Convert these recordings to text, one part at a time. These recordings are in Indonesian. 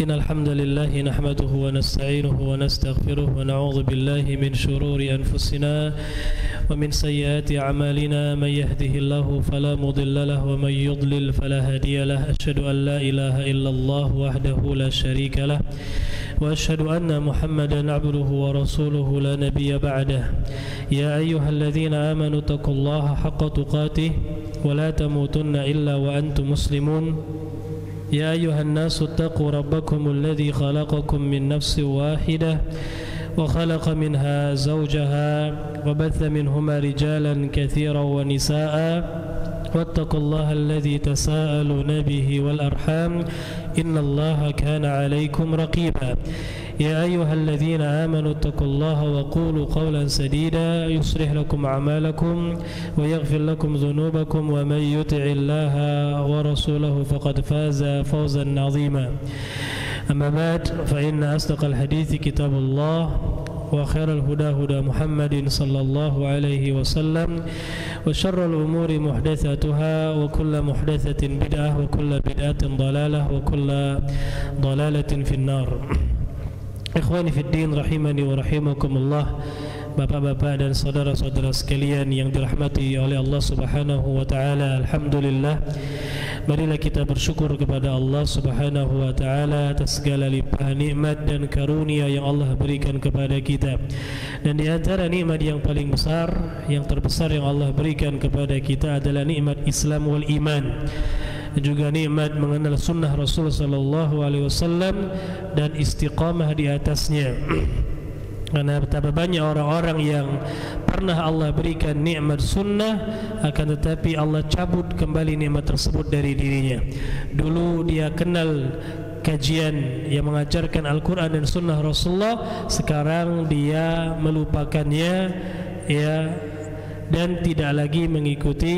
إن الحمد لله نحمده ونستعينه ونستغفره ونعوذ بالله من شرور أنفسنا ومن سيئات أعمالنا من يهده الله فلا مضل له ومن يضلل فلا هادي له أشهد أن لا إله إلا الله وحده لا شريك له وأشهد أن محمدا عبده ورسوله لا نبي بعده يا أيها الذين آمنوا اتقوا الله حق تقاته ولا تموتن إلا وأنتم مسلمون يا أيها الناس اتقوا ربكم الذي خلقكم من نفس واحدة وخلق منها زوجها وبث منهما رجالا كثيرا ونساء واتقوا الله الذي تساءلون به والأرحام إن الله كان عليكم رقيبا يا أيها الذين آمنوا اتقوا الله وقولوا قولا سديدا يصلح لكم أعمالكم ويغفر لكم ذنوبكم ومن يطع الله ورسوله فقد فاز فوزا عظيما أما بعد فإن أصدق الحديث كتاب الله وخير الهدى هدى محمد صلى الله عليه وسلم وشر الأمور محدثاتها وكل محدثة بدعة وكل بدعة ضلالة وكل ضلالة في النار. Ikhwani fid din rahimani wa rahimakumullah. Bapak-bapak dan saudara-saudara sekalian yang dirahmati oleh Allah Subhanahu wa taala, alhamdulillah. Marilah kita bersyukur kepada Allah Subhanahu wa taala atas segala limpahan nikmat dan karunia yang Allah berikan kepada kita. Dan di antara nikmat yang paling besar, yang terbesar yang Allah berikan kepada kita adalah nikmat Islam wal iman. Juga nikmat mengenal sunnah Rasul sallallahu alaihi wasallam dan istiqamah di atasnya. Karena betapa banyak orang-orang yang pernah Allah berikan nikmat sunnah, akan tetapi Allah cabut kembali nikmat tersebut dari dirinya. Dulu dia kenal kajian yang mengajarkan Al-Quran dan sunnah Rasulullah, sekarang dia melupakannya, ya, dan tidak lagi mengikuti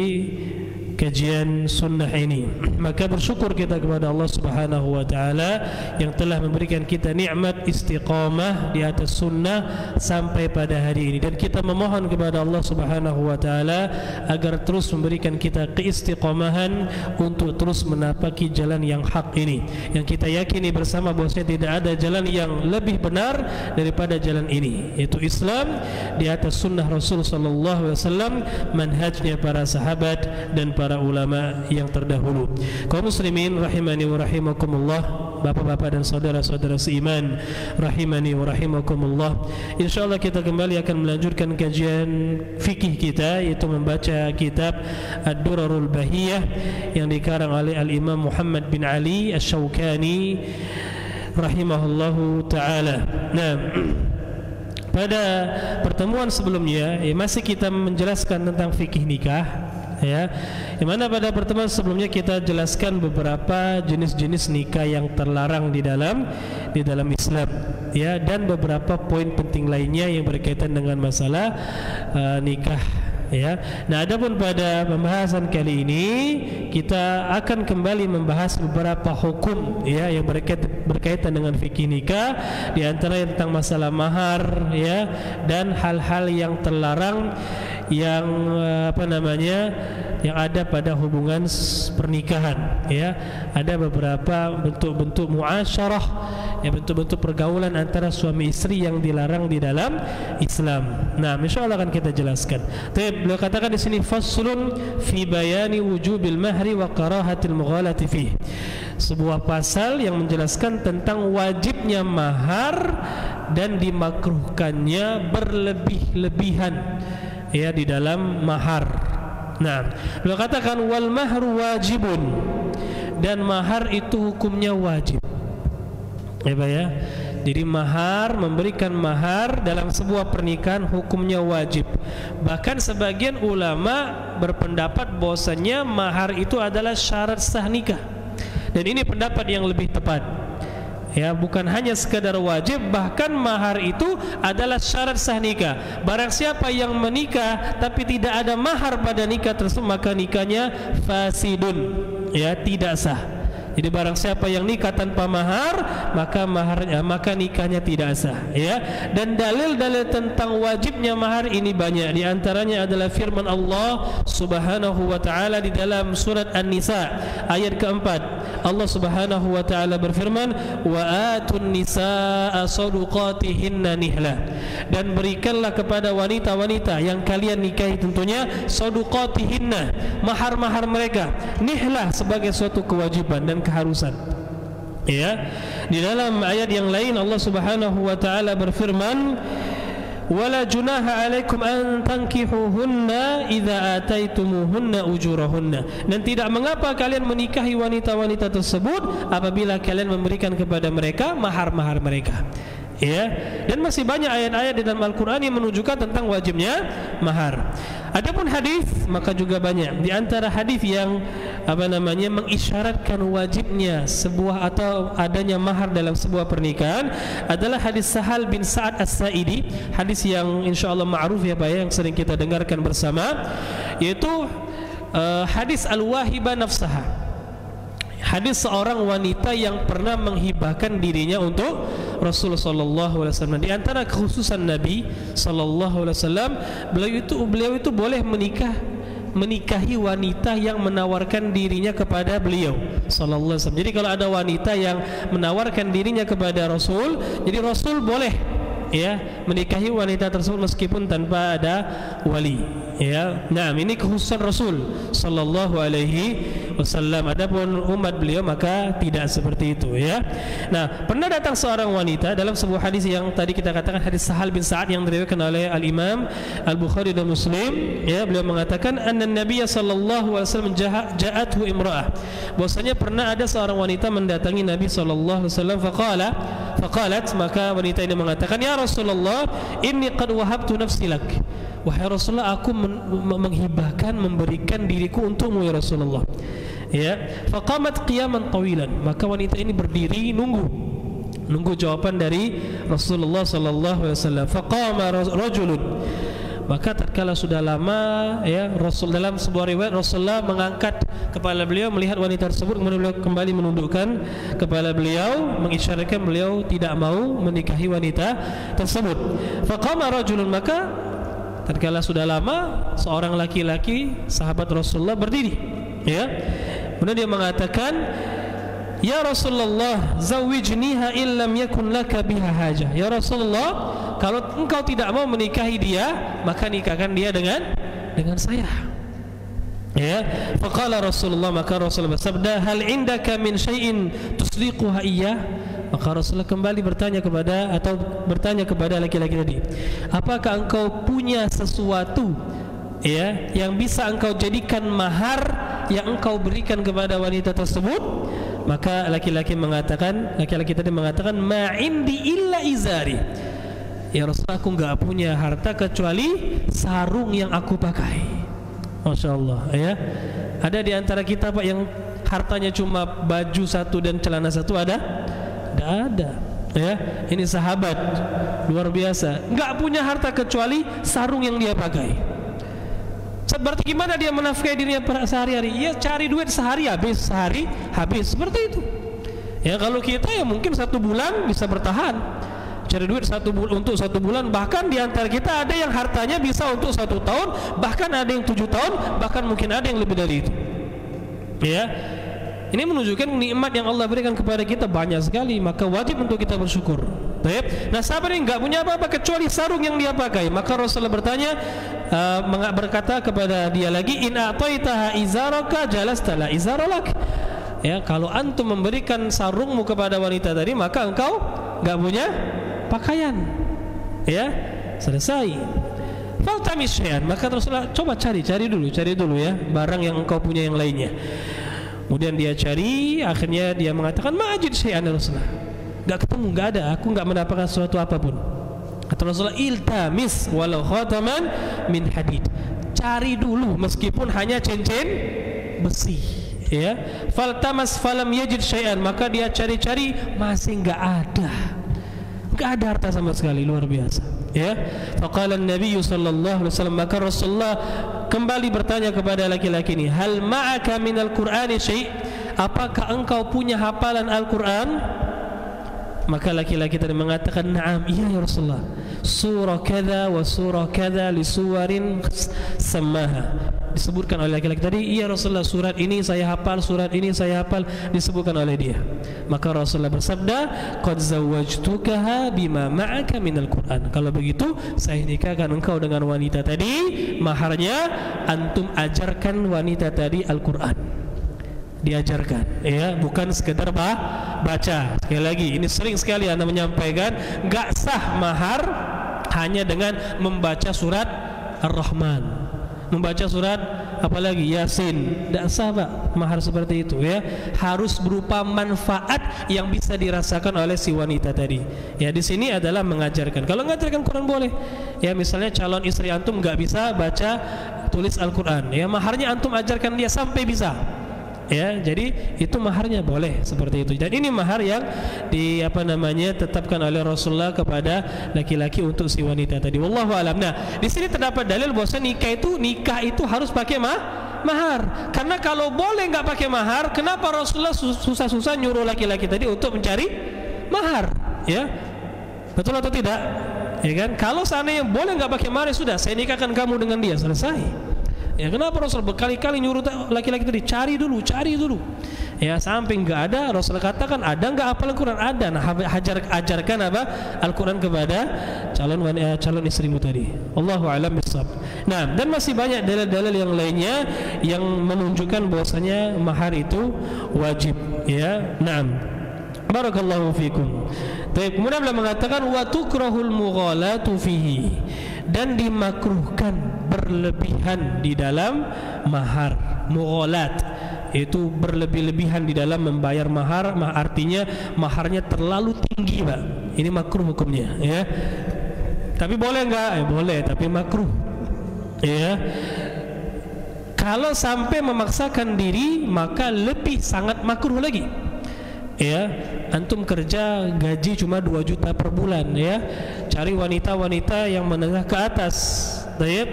kajian sunnah ini. Maka bersyukur kita kepada Allah Subhanahu wa taala yang telah memberikan kita nikmat istiqamah di atas sunnah sampai pada hari ini, dan kita memohon kepada Allah Subhanahu wa taala agar terus memberikan kita keistiqamahan untuk terus menapaki jalan yang hak ini, yang kita yakini bersama bahwasanya tidak ada jalan yang lebih benar daripada jalan ini, yaitu Islam di atas sunnah Rasul sallallahu alaihi wasallam, manhajnya para sahabat dan para ulama yang terdahulu. Kaum muslimin rahimani wa rahimakumullah, bapak-bapak dan saudara-saudara seiman rahimani wa rahimakumullah. Insyaallah kita kembali akan melanjutkan kajian fikih kita, yaitu membaca kitab Ad-Durarul Bahiyah yang dikarang oleh Al-Imam Muhammad bin Ali Asy-Syaukani rahimahullahu taala. Nah, pada pertemuan sebelumnya masih kita menjelaskan tentang fikih nikah, ya, yang mana pada pertemuan sebelumnya kita jelaskan beberapa jenis-jenis nikah yang terlarang di dalam Islam, ya, dan beberapa poin penting lainnya yang berkaitan dengan masalah nikah, ya. Nah, adapun pada pembahasan kali ini kita akan kembali membahas beberapa hukum, ya, yang berkaitan dengan fikih nikah, di antaranya tentang masalah mahar, ya, dan hal-hal yang terlarang yang yang ada pada hubungan pernikahan, ya. Ada beberapa bentuk-bentuk muasyarah, ya, bentuk-bentuk pergaulan antara suami istri yang dilarang di dalam Islam. Nah, insyaallah akan kita jelaskan. Tapi beliau katakan di sini faslun fi bayani wujubil mahri wa karahatil mughalati fihi. Sebuah pasal yang menjelaskan tentang wajibnya mahar dan dimakruhkannya berlebih-lebihan, ya, di dalam mahar. Nah, beliau katakan wal mahru wajibun, dan mahar itu hukumnya wajib, ya. Jadi mahar, memberikan mahar dalam sebuah pernikahan hukumnya wajib. Bahkan sebagian ulama berpendapat bahwasanya mahar itu adalah syarat sah nikah, dan ini pendapat yang lebih tepat. Ya, bukan hanya sekadar wajib, bahkan mahar itu adalah syarat sah nikah. Barang siapa yang menikah tapi tidak ada mahar pada nikah tersebut, maka nikahnya fasidun, ya, tidak sah. Jadi barang siapa yang nikah tanpa mahar, maka nikahnya tidak sah, ya. Dan dalil-dalil tentang wajibnya mahar ini banyak. Di antaranya adalah firman Allah Subhanahu wa taala di dalam surat An-Nisa ayat keempat. Allah Subhanahu wa taala berfirman, "Wa atun nisaa sadaqatihinna nihla." Dan berikanlah kepada wanita-wanita yang kalian nikahi tentunya sadaqatihinna, mahar-mahar mereka, nihlah, sebagai suatu kewajiban dan keharusan. Ya, di dalam ayat yang lain Allah Subhanahu wa taala berfirman, "Wala junaha 'alaikum an tankihuhunna idza ataitumuhunna ujurahunna." Dan tidak mengapa kalian menikahi wanita-wanita tersebut apabila kalian memberikan kepada mereka mahar-mahar mereka. Ya, dan masih banyak ayat-ayat di dalam Al-Quran yang menunjukkan tentang wajibnya mahar. Adapun hadis, maka juga banyak. Di antara hadis yang mengisyaratkan wajibnya sebuah atau adanya mahar dalam sebuah pernikahan adalah hadis Sahal bin Sa'ad As-Sa'idi, hadis yang insyaallah ma'ruf ya Pak, yang sering kita dengarkan bersama, yaitu hadis Al-Wahiba Nafsaha. Hadis seorang wanita yang pernah menghibahkan dirinya untuk Rasulullah sallallahu alaihi wasallam. Di antara kekhususan Nabi sallallahu alaihi wasallam, beliau itu boleh menikahi wanita yang menawarkan dirinya kepada beliau sallallahu alaihi wasallam. Jadi kalau ada wanita yang menawarkan dirinya kepada Rasul, jadi Rasul boleh ya menikahi wanita tersebut meskipun tanpa ada wali. Ya, nah ini kekhususan Rasul sallallahu alaihi wasallam. Adapun umat beliau maka tidak seperti itu, ya. Nah, pernah datang seorang wanita dalam sebuah hadis yang tadi kita katakan, hadis Sahal bin Sa'ad yang diriwayatkan oleh Al-Imam Al-Bukhari dan Muslim, ya, beliau mengatakan anna Nabiy sallallahu alaihi wasallam ja'athu imra'ah. Bahwasanya pernah ada seorang wanita mendatangi Nabi sallallahu alaihi wasallam, faqalat, maka wanita ini mengatakan, "Ya Rasulullah, inni qad wahabtu nafsi lak." Wahai Rasulullah, aku menghibahkan, memberikan diriku untukmu ya Rasulullah. Ya, faqamat qiyaman tawilan. Maka wanita ini berdiri nunggu jawaban dari Rasulullah sallallahu alaihi wasallam. Faqama rajulun. Maka tatkala sudah lama, ya, Rasul dalam sebuah riwayat Rasulullah mengangkat kepala beliau melihat wanita tersebut, kemudian beliau kembali menundukkan kepala beliau, mengisyaratkan beliau tidak mau menikahi wanita tersebut. Faqama rajulun, maka tatkala sudah lama seorang laki-laki sahabat Rasulullah berdiri, ya. Kemudian dia mengatakan, "Ya Rasulullah, zawijniha illam yakun laka biha hajah." Ya Rasulullah, kalau engkau tidak mau menikahi dia, maka nikahkan dia dengan saya. Ya, faqala Rasulullah, maka Rasulullah bersabda, "Hal indaka min syai'in tusdiquha iyyah?" Maka Rasulullah kembali bertanya kepada laki-laki tadi, "Apakah engkau punya sesuatu, ya, yang bisa engkau jadikan mahar yang engkau berikan kepada wanita tersebut?" Maka laki-laki tadi mengatakan, "Ma indi illa izari." Ya Rasulullah, aku enggak punya harta kecuali sarung yang aku pakai. Masya Allah, ya. Ada di antara kita Pak yang hartanya cuma baju satu dan celana satu, ada? Tidak ada, ya. Ini sahabat luar biasa, enggak punya harta kecuali sarung yang dia pakai. Berarti gimana dia menafkahi dirinya sehari-hari? Ya cari duit sehari habis seperti itu. Ya kalau kita ya mungkin 1 bulan bisa bertahan, cari duit untuk 1 bulan. Bahkan di antara kita ada yang hartanya bisa untuk 1 tahun, bahkan ada yang 7 tahun, bahkan mungkin ada yang lebih dari itu. Ya, ini menunjukkan nikmat yang Allah berikan kepada kita banyak sekali, maka wajib untuk kita bersyukur. Nah, sahabat ini enggak punya apa-apa kecuali sarung yang dia pakai. Maka Rasulullah berkata kepada dia lagi, "In a'taitaha izaraka jalastala izaralak." Ya, kalau antum memberikan sarungmu kepada wanita tadi, maka engkau enggak punya pakaian. Ya, selesai. Faltamis syai'an, maka Rasulullah coba cari dulu ya barang yang engkau punya yang lainnya. Kemudian dia cari, akhirnya dia mengatakan, "Ma'ajid syai'an ya Rasulullah." Enggak ketemu, enggak ada, aku enggak mendapatkan sesuatu apapun. Kata Rasulullah, "Iltamis walau khataman min hadid." Cari dulu meskipun hanya cincin besi, ya. Faltamas falam yajid syai'an, maka dia cari-cari masih enggak ada harta sama sekali, luar biasa, ya. Faqala an-nabiy sallallahu alaihi wasallam, maka Rasulullah kembali bertanya kepada laki-laki ini, "Hal ma'aka minal Qur'ani syai'?" apakah engkau punya hafalan Al-Quran? Maka laki-laki tadi mengatakan, na'am, iya ya Rasulullah, surah kada wa surah kada li suwarin samaha. Disebutkan oleh laki-laki tadi, iya Rasulullah, surat ini saya hafal, surat ini saya hafal, disebutkan oleh dia. Maka Rasulullah bersabda, qad zawwajtukaha bima ma'aka minal Qur'an. Kalau begitu saya nikahkan engkau dengan wanita tadi, maharnya antum ajarkan wanita tadi Al-Qur'an. Diajarkan, ya, bukan sekedar baca. Sekali lagi, ini sering sekali Anda menyampaikan, enggak sah mahar hanya dengan membaca surat Ar-Rahman, membaca surat apalagi Yasin. Tidak sah Pak mahar seperti itu, ya. Harus berupa manfaat yang bisa dirasakan oleh si wanita tadi. Ya, di sini adalah mengajarkan. Kalau mengajarkan Quran boleh. Ya, misalnya calon istri antum nggak bisa baca tulis Al-Quran, ya, maharnya antum ajarkan dia sampai bisa. Ya, jadi itu maharnya boleh seperti itu. Dan ini mahar yang tetapkan oleh Rasulullah kepada laki-laki untuk si wanita tadi. Wallahu a'lam. Nah, di sini terdapat dalil bahwa nikah itu harus pakai mahar. Karena kalau boleh nggak pakai mahar, kenapa Rasulullah susah-susah nyuruh laki-laki tadi untuk mencari mahar? Ya, betul atau tidak? Ya kan? Kalau seandainya boleh nggak pakai mahar, ya sudah, saya nikahkan kamu dengan dia, selesai. Ya, kenapa Rasul berkali-kali nyuruh laki-laki tadi cari dulu, ya, sampai nggak ada. Rasul katakan, ada nggak hafal Al-Quran? Ada. Nah, ajarkan apa Al-Quran kepada calon istrimu tadi. Allahu a'lam bishawab. Nah, dan masih banyak dalil-dalil yang lainnya yang menunjukkan bahwasanya mahar itu wajib. Ya, naam. Barakallahu fikum. Kemudian beliau mengatakan, wa tukrahul mughalatu fihi, dan dimakruhkan berlebihan di dalam mahar. Mughalat itu berlebih-lebihan di dalam membayar mahar. Artinya maharnya terlalu tinggi, Pak. Ini makruh hukumnya, ya. Tapi boleh enggak? Boleh, tapi makruh. Ya. Kalau sampai memaksakan diri, maka lebih sangat makruh lagi. Ya, antum kerja gaji cuma 2 juta per bulan, ya, cari wanita-wanita yang menengah ke atas, baik,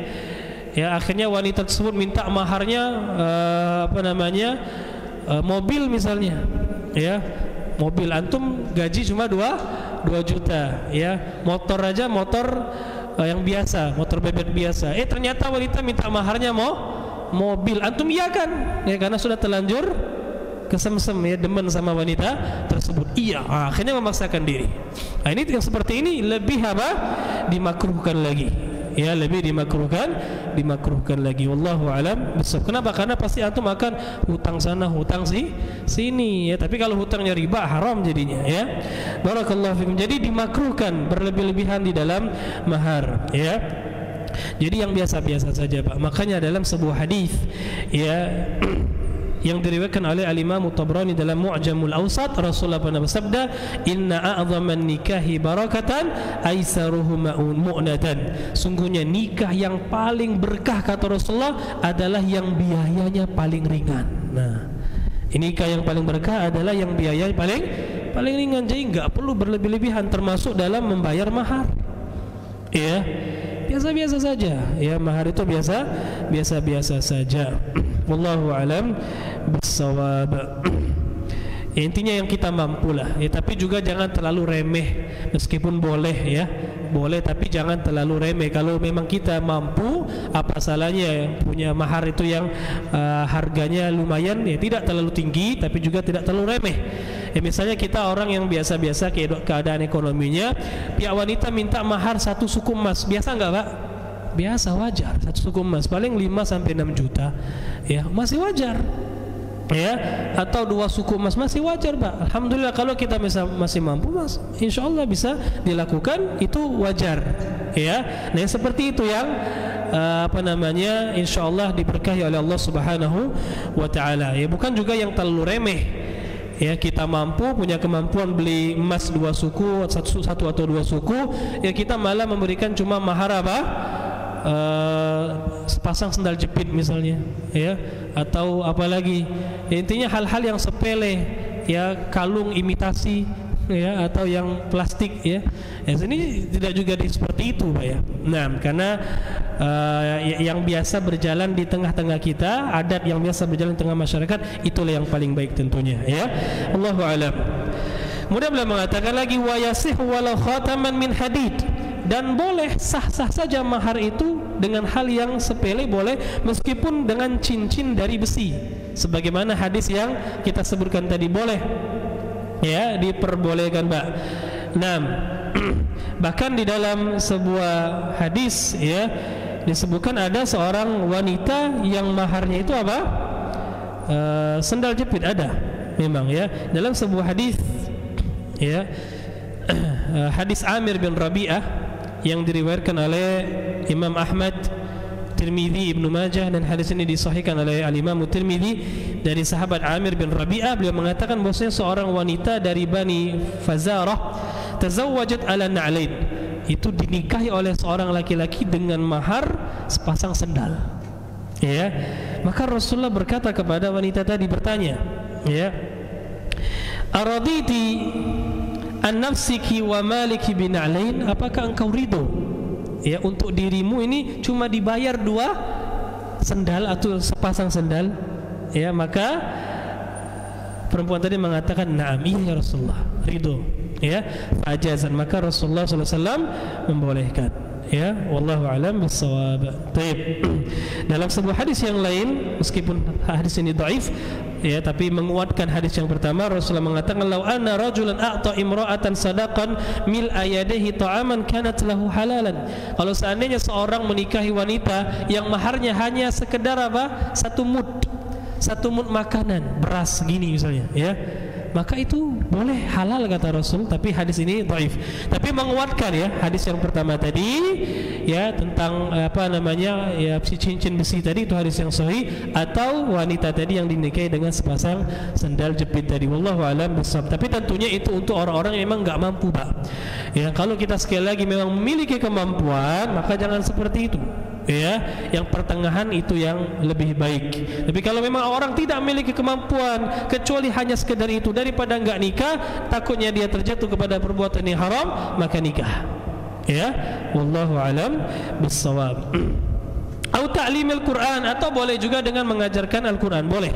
ya, akhirnya wanita tersebut minta maharnya mobil misalnya, ya, mobil, antum gaji cuma 2 juta, ya, motor yang biasa, motor bebek biasa, ternyata wanita minta maharnya mobil, antum iya kan, ya, karena sudah terlanjur kesemsem, ya, demen sama wanita tersebut, iya, akhirnya memaksakan diri. Nah, ini yang seperti ini lebih dimakruhkan lagi, ya, lebih dimakruhkan lagi. Wallahu alam bishawab. Kenapa? Karena pasti antum akan hutang sana, hutang sini, ya. Tapi kalau hutangnya riba, haram jadinya, ya. Barakallahu fikum. Jadi dimakruhkan berlebih-lebihan di dalam mahar, ya. Jadi yang biasa-biasa saja, Pak. Makanya dalam sebuah hadis, ya, yang diriwayatkan oleh Al-Imam Tabrani dalam Mu'jamul Awsat, Rasulullah pernah bersabda, inna a'dhaman nikahi barakatan aisaruhu mu'natan. Sungguhnya nikah yang paling berkah, kata Rasulullah, adalah yang biayanya paling ringan. Nah, nikah yang paling berkah adalah yang biayanya paling ringan. Jadi enggak perlu berlebih-lebihan, termasuk dalam membayar mahar. Ya, biasa-biasa saja, ya, mahar itu biasa-biasa saja. Wallahu alam bissawab. Ya, intinya yang kita mampulah, ya, tapi juga jangan terlalu remeh. Meskipun boleh, ya, boleh, tapi jangan terlalu remeh. Kalau memang kita mampu, apa salahnya punya mahar itu yang harganya lumayan, ya, tidak terlalu tinggi tapi juga tidak terlalu remeh. Ya, misalnya kita orang yang biasa-biasa keadaan ekonominya, pihak wanita minta mahar 1 suku emas, biasa enggak, Pak? Biasa, wajar. 1 suku emas paling 5-6 juta, ya, masih wajar, ya. Atau 2 suku emas masih wajar, Pak. Alhamdulillah, kalau kita masih mampu, Mas, insya Allah bisa dilakukan, itu wajar, ya. Nah, yang seperti itu yang insya Allah diberkahi oleh Allah Subhanahu wa ta'ala, ya. Bukan juga yang terlalu remeh, ya. Kita mampu, punya kemampuan beli emas 2 suku, satu atau 2 suku, ya, kita malah memberikan cuma mahar sepasang sendal jepit misalnya, ya, atau apalagi, ya, intinya hal-hal yang sepele, ya, kalung imitasi, ya, atau yang plastik, ya. Ini tidak juga seperti itu, Pak, ya. Nah, karena yang biasa berjalan di tengah-tengah kita, adat yang biasa berjalan di tengah masyarakat, itulah yang paling baik tentunya, ya. Allahu a'lam. Kemudian beliau mengatakan lagi wa yasih walau khataman min hadid, dan boleh sah-sah saja mahar itu dengan hal yang sepele, boleh meskipun dengan cincin dari besi, sebagaimana hadis yang kita sebutkan tadi, boleh, ya, diperbolehkan, Mbak. Nah, bahkan di dalam sebuah hadis, ya, disebutkan ada seorang wanita yang maharnya itu apa? Sendal jepit, ada memang, ya, dalam sebuah hadis, ya, hadis Amir bin Rabi'ah yang diriwayatkan oleh Imam Ahmad, Tirmidzi, Ibnu Majah, dan hadis ini disahihkan oleh Al-Imam Tirmidzi dari sahabat Amir bin Rabi'ah. Beliau mengatakan bahwasanya seorang wanita dari Bani Fazarah tazawwajat ala na'lain, itu dinikahi oleh seorang laki-laki dengan mahar sepasang sendal, ya. Maka Rasulullah berkata kepada wanita tadi, bertanya, ya, araditi an nafsiki wa maliki bina'lain, apakah engkau ridho, ya, untuk dirimu ini cuma dibayar 2 sendal atau sepasang sendal, ya. Maka perempuan tadi mengatakan, na'am, iya ya Rasulullah, ridho, ya. Fajazan, maka Rasulullah SAW membolehkan, ya. Wallahu a'lam bissawab. Baik. Dalam sebuah hadis yang lain, meskipun hadis ini dhaif, ya, tapi menguatkan hadis yang pertama, Rasulullah mengatakan, "Lau anna rajulan a'ta imra'atan sadaqan mil ayadihi ta'aman kanat lahu halalan." Kalau seandainya seorang menikahi wanita yang maharnya hanya sekedar apa? Satu mud makanan, beras gini misalnya, ya, maka itu boleh, halal kata Rasul. Tapi hadis ini dhaif, tapi menguatkan, ya, hadis yang pertama tadi, ya, tentang apa namanya, ya, si cincin besi tadi, itu hadis yang sahih, atau wanita tadi yang dinikahi dengan sepasang sendal jepit tadi. Wallahu a'lam bishawab. Tapi tentunya itu untuk orang-orang yang memang nggak mampu, Pak, ya. Kalau kita sekali lagi memang memiliki kemampuan, maka jangan seperti itu, ya. Yang pertengahan itu yang lebih baik. Tapi kalau memang orang tidak memiliki kemampuan kecuali hanya sekedar itu, daripada enggak nikah, takutnya dia terjatuh kepada perbuatan yang haram, maka nikah, ya. Wallahu alam bissawab. Au ta'limil Quran, atau boleh juga dengan mengajarkan Al-Quran, boleh,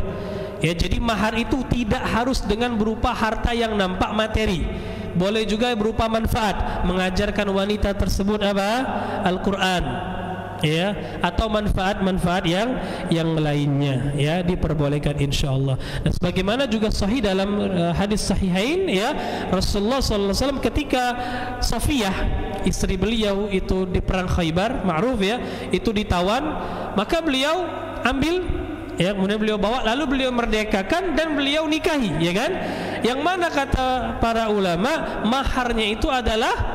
ya. Jadi mahar itu tidak harus dengan berupa harta yang nampak materi, boleh juga berupa manfaat, mengajarkan wanita tersebut apa? Al-Quran, ya, atau manfaat-manfaat yang lainnya, ya, diperbolehkan insyaallah. Dan sebagaimana juga sahih dalam hadis sahihain, ya, Rasulullah SAW ketika Safiyah istri beliau itu di perang Khaybar, ma'ruf, ya, itu ditawan, maka beliau ambil, ya, kemudian beliau bawa, lalu beliau merdekakan dan beliau nikahi, ya kan? Yang mana kata para ulama, maharnya itu adalah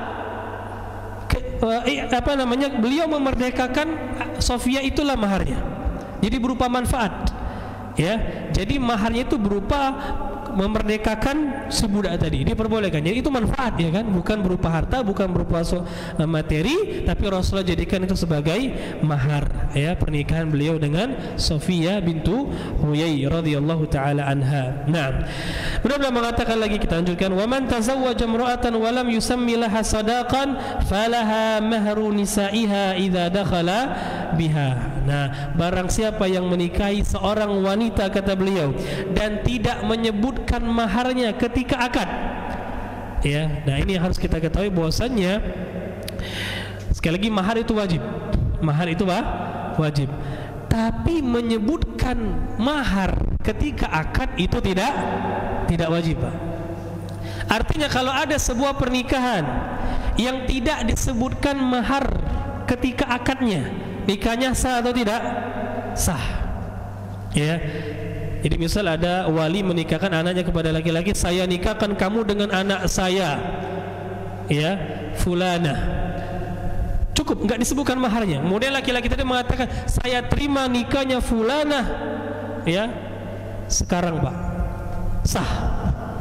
apa namanya, beliau memerdekakan Sofia, itulah maharnya. Jadi berupa manfaat, ya. Jadi maharnya itu berupa memerdekakan si budak tadi, diperbolehkan. Jadi itu manfaat, ya kan, bukan berupa harta, bukan berupa materi, tapi Rasulullah jadikan itu sebagai mahar, ya, pernikahan beliau dengan Sofia bintu Huyai radhiyallahu taala anha. Nah, beliau mengatakan lagi, kita lanjutkan, wa man tazawwaja imra'atan wa lam yusammi laha sadaqan falaha mahru nisa'iha idza dakhala biha. Nah, barang siapa yang menikahi seorang wanita, kata beliau, dan tidak menyebutkan maharnya ketika akad, ya. Nah, ini harus kita ketahui bahwasannya, sekali lagi, mahar itu wajib, mahar itu wajib, tapi menyebutkan mahar ketika akad itu tidak wajib, Pak. Artinya kalau ada sebuah pernikahan yang tidak disebutkan mahar ketika akadnya, nikahnya sah atau tidak? Sah, ya. Jadi misal ada wali menikahkan anaknya kepada laki-laki, saya nikahkan kamu dengan anak saya, ya, fulana. Cukup, enggak disebutkan maharnya. Kemudian laki-laki tadi mengatakan, saya terima nikahnya fulana, ya, sekarang, Pak, sah.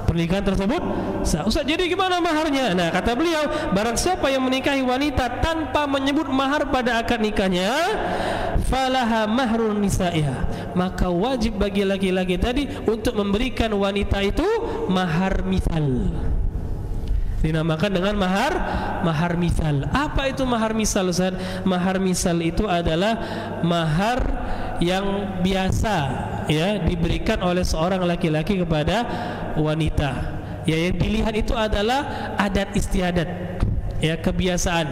Pernikahan tersebut sah. Ustaz, jadi gimana maharnya? Nah, kata beliau, barang siapa yang menikahi wanita tanpa menyebut mahar pada akad nikahnya, falaha mahrun nisaiha, maka wajib bagi laki-laki tadi untuk memberikan wanita itu mahar misal. Dinamakan dengan mahar misal. Apa itu mahar misal, Ustaz? Mahar misal itu adalah mahar yang biasa ya diberikan oleh seorang laki-laki kepada wanita. Ya, yang dilihat itu adalah adat istiadat, ya, kebiasaan.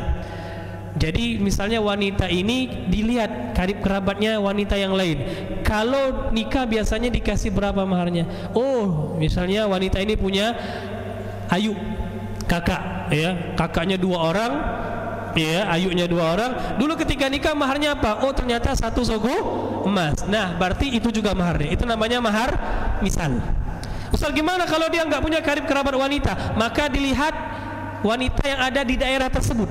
Jadi misalnya wanita ini dilihat karib kerabatnya wanita yang lain. Kalau nikah biasanya dikasih berapa maharnya? Oh, misalnya wanita ini punya ayu kakak, ya, kakaknya 2 orang, ya, ayunya 2 orang. Dulu ketika nikah maharnya apa? Oh, ternyata 1 suku emas. Nah, berarti itu juga maharnya. Itu namanya mahar misal. Ustaz, gimana kalau dia nggak punya karib kerabat wanita? Maka dilihat wanita yang ada di daerah tersebut.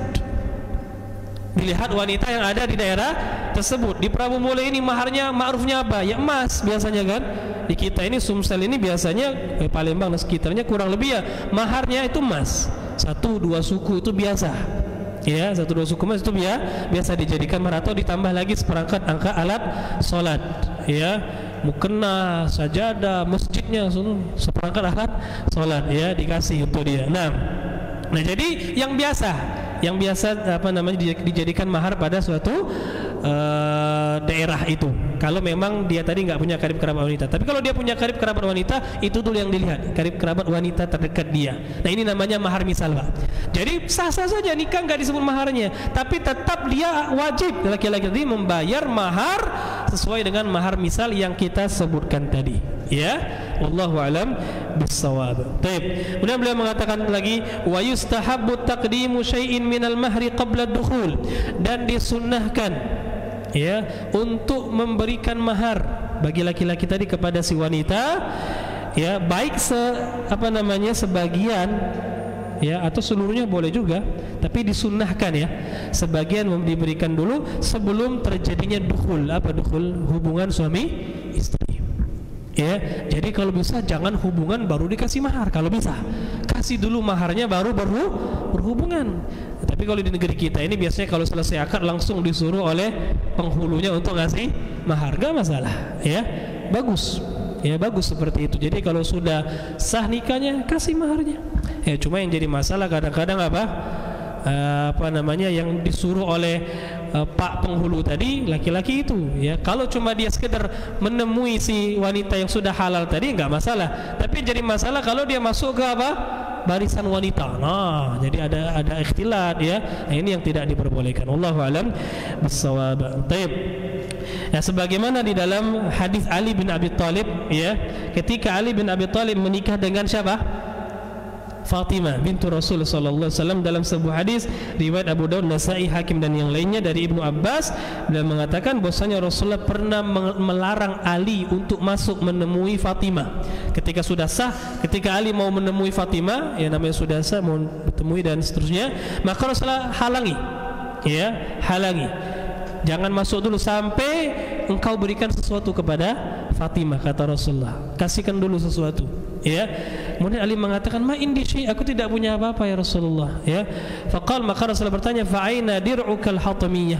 Dilihat wanita yang ada di daerah tersebut. Di Prabu Mule ini maharnya ma'rufnya apa? Ya emas biasanya kan. Di kita ini Sumsel ini biasanya Palembang dan sekitarnya kurang lebih ya maharnya itu emas. 1-2 suku itu biasa. Ya, 1-2 suku emas itu biasa dijadikan mahar, atau ditambah lagi seperangkat angka alat salat. Ya, mukena, sajadah, masjidnya seperangkat alat salat ya dikasih untuk dia. Nah, jadi yang biasa apa namanya dijadikan mahar pada suatu daerah itu. Kalau memang dia tadi nggak punya karib kerabat wanita. Tapi kalau dia punya karib kerabat wanita, itu dulu yang dilihat, karib kerabat wanita terdekat dia. Nah, ini namanya mahar misal, Pak. Jadi sah-sah saja nikah nggak disebut maharnya, tapi tetap dia wajib laki-laki tadi membayar mahar sesuai dengan mahar misal yang kita sebutkan tadi. Ya, wallahu alam bissawab. Baik. Kemudian beliau mengatakan lagi, wa yustahabbu taqdimu syai'in minal mahri qabla dukhul, dan disunnahkan ya untuk memberikan mahar bagi laki-laki tadi kepada si wanita, ya, baik sebagian ya atau seluruhnya boleh juga, tapi disunnahkan ya sebagian diberikan dulu sebelum terjadinya dukhul. Apa dukhul? Hubungan suami istri. Ya, jadi kalau bisa jangan hubungan baru dikasih mahar. Kalau bisa kasih dulu maharnya baru berhubungan. Tapi kalau di negeri kita ini biasanya kalau selesai akad langsung disuruh oleh penghulunya untuk ngasih mahar. Gak masalah, ya, bagus. Ya, bagus seperti itu. Jadi kalau sudah sah nikahnya kasih maharnya. Ya, cuma yang jadi masalah kadang-kadang apa namanya yang disuruh oleh Pak penghulu tadi laki-laki itu, ya, kalau cuma dia sekedar menemui si wanita yang sudah halal tadi nggak masalah, tapi jadi masalah kalau dia masuk ke barisan wanita. Nah, jadi ada ikhtilat ya. Nah, ini yang tidak diperbolehkan. Wallahu alam bissawab. Baik. Ya, sebagaimana di dalam hadis Ali bin Abi Thalib, ya, ketika Ali bin Abi Thalib menikah dengan siapa? Fatimah bintu Rasul sallallahu alaihi wasallam. Dalam sebuah hadis riwayat Abu Daud, Nasa'i, Hakim dan yang lainnya dari Ibnu Abbas, beliau mengatakan bahwasanya Rasulullah pernah melarang Ali untuk masuk menemui Fatimah. Ketika sudah sah, ketika Ali mau menemui Fatimah, ya namanya sudah sah mau bertemu dan seterusnya, maka Rasulullah halangi. Ya, halangi. Jangan masuk dulu sampai engkau berikan sesuatu kepada Fatimah, kata Rasulullah. Kasihkan dulu sesuatu. Ya. Kemudian Ali mengatakan, "Ma indi syai', aku tidak punya apa-apa ya Rasulullah." Ya. Faqal, maka Rasulullah bertanya, "Fa aina dir'ukal hatamiyah?"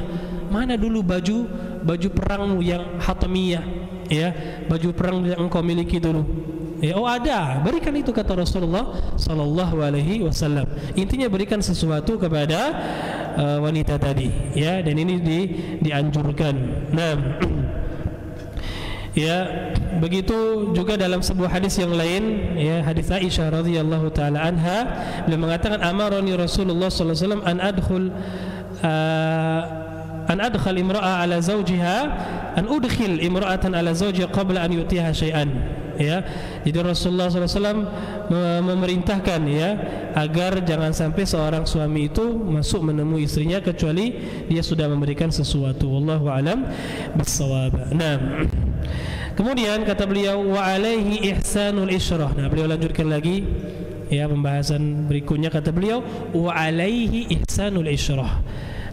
Mana dulu baju perangmu yang hatamiyah? Ya, baju perang yang engkau miliki dulu. Ya, oh ada, berikan itu, kata Rasulullah sallallahu alaihi wasallam. Intinya berikan sesuatu kepada wanita tadi, ya, dan ini dianjurkan. Nah, ya, begitu juga dalam sebuah hadis yang lain, ya, hadis Aisyah radhiyallahu taala anha, beliau mengatakan, amarani Rasulullah sallallahu alaihi wasallam an adkhal imra'a ala zawjiha, an udkhil imra'atan ala zawjiha qabla an yutiha syai'an. Ya, jadi Rasulullah SAW memerintahkan, ya, agar jangan sampai seorang suami itu masuk menemui istrinya kecuali dia sudah memberikan sesuatu. Wallahu alam bissawab. Nah, kemudian kata beliau, wa alaihi ihsanul isyrah. Nah, beliau lanjutkan lagi, ya, pembahasan berikutnya. Kata beliau, wa alaihi ihsanul isyrah.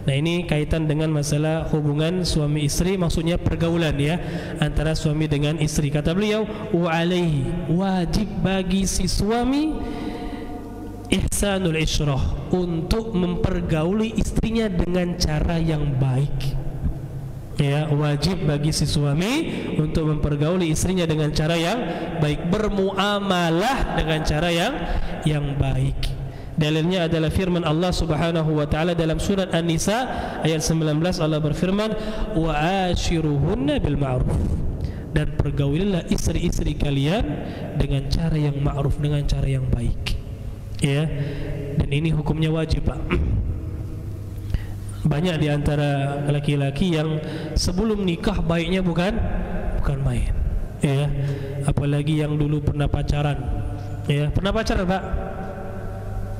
Nah, ini kaitan dengan masalah hubungan suami istri, maksudnya pergaulan, ya, antara suami dengan istri. Kata beliau, wa alaihi, wajib bagi si suami ihsanul isyrah, untuk mempergauli istrinya dengan cara yang baik. Ya, wajib bagi si suami untuk mempergauli istrinya dengan cara yang baik, bermuamalah dengan cara yang baik. Dalilnya adalah firman Allah Subhanahu wa taala dalam surat An-Nisa ayat 19. Allah berfirman, wa ashiruhunna bil ma'ruf, dan pergaulilah istri-istri kalian dengan cara yang ma'ruf, dengan cara yang baik. Ya. Dan ini hukumnya wajib, Pak. Banyak di antara laki-laki yang sebelum nikah baiknya bukan main. Ya. Apalagi yang dulu pernah pacaran. Ya, pernah pacaran, Pak?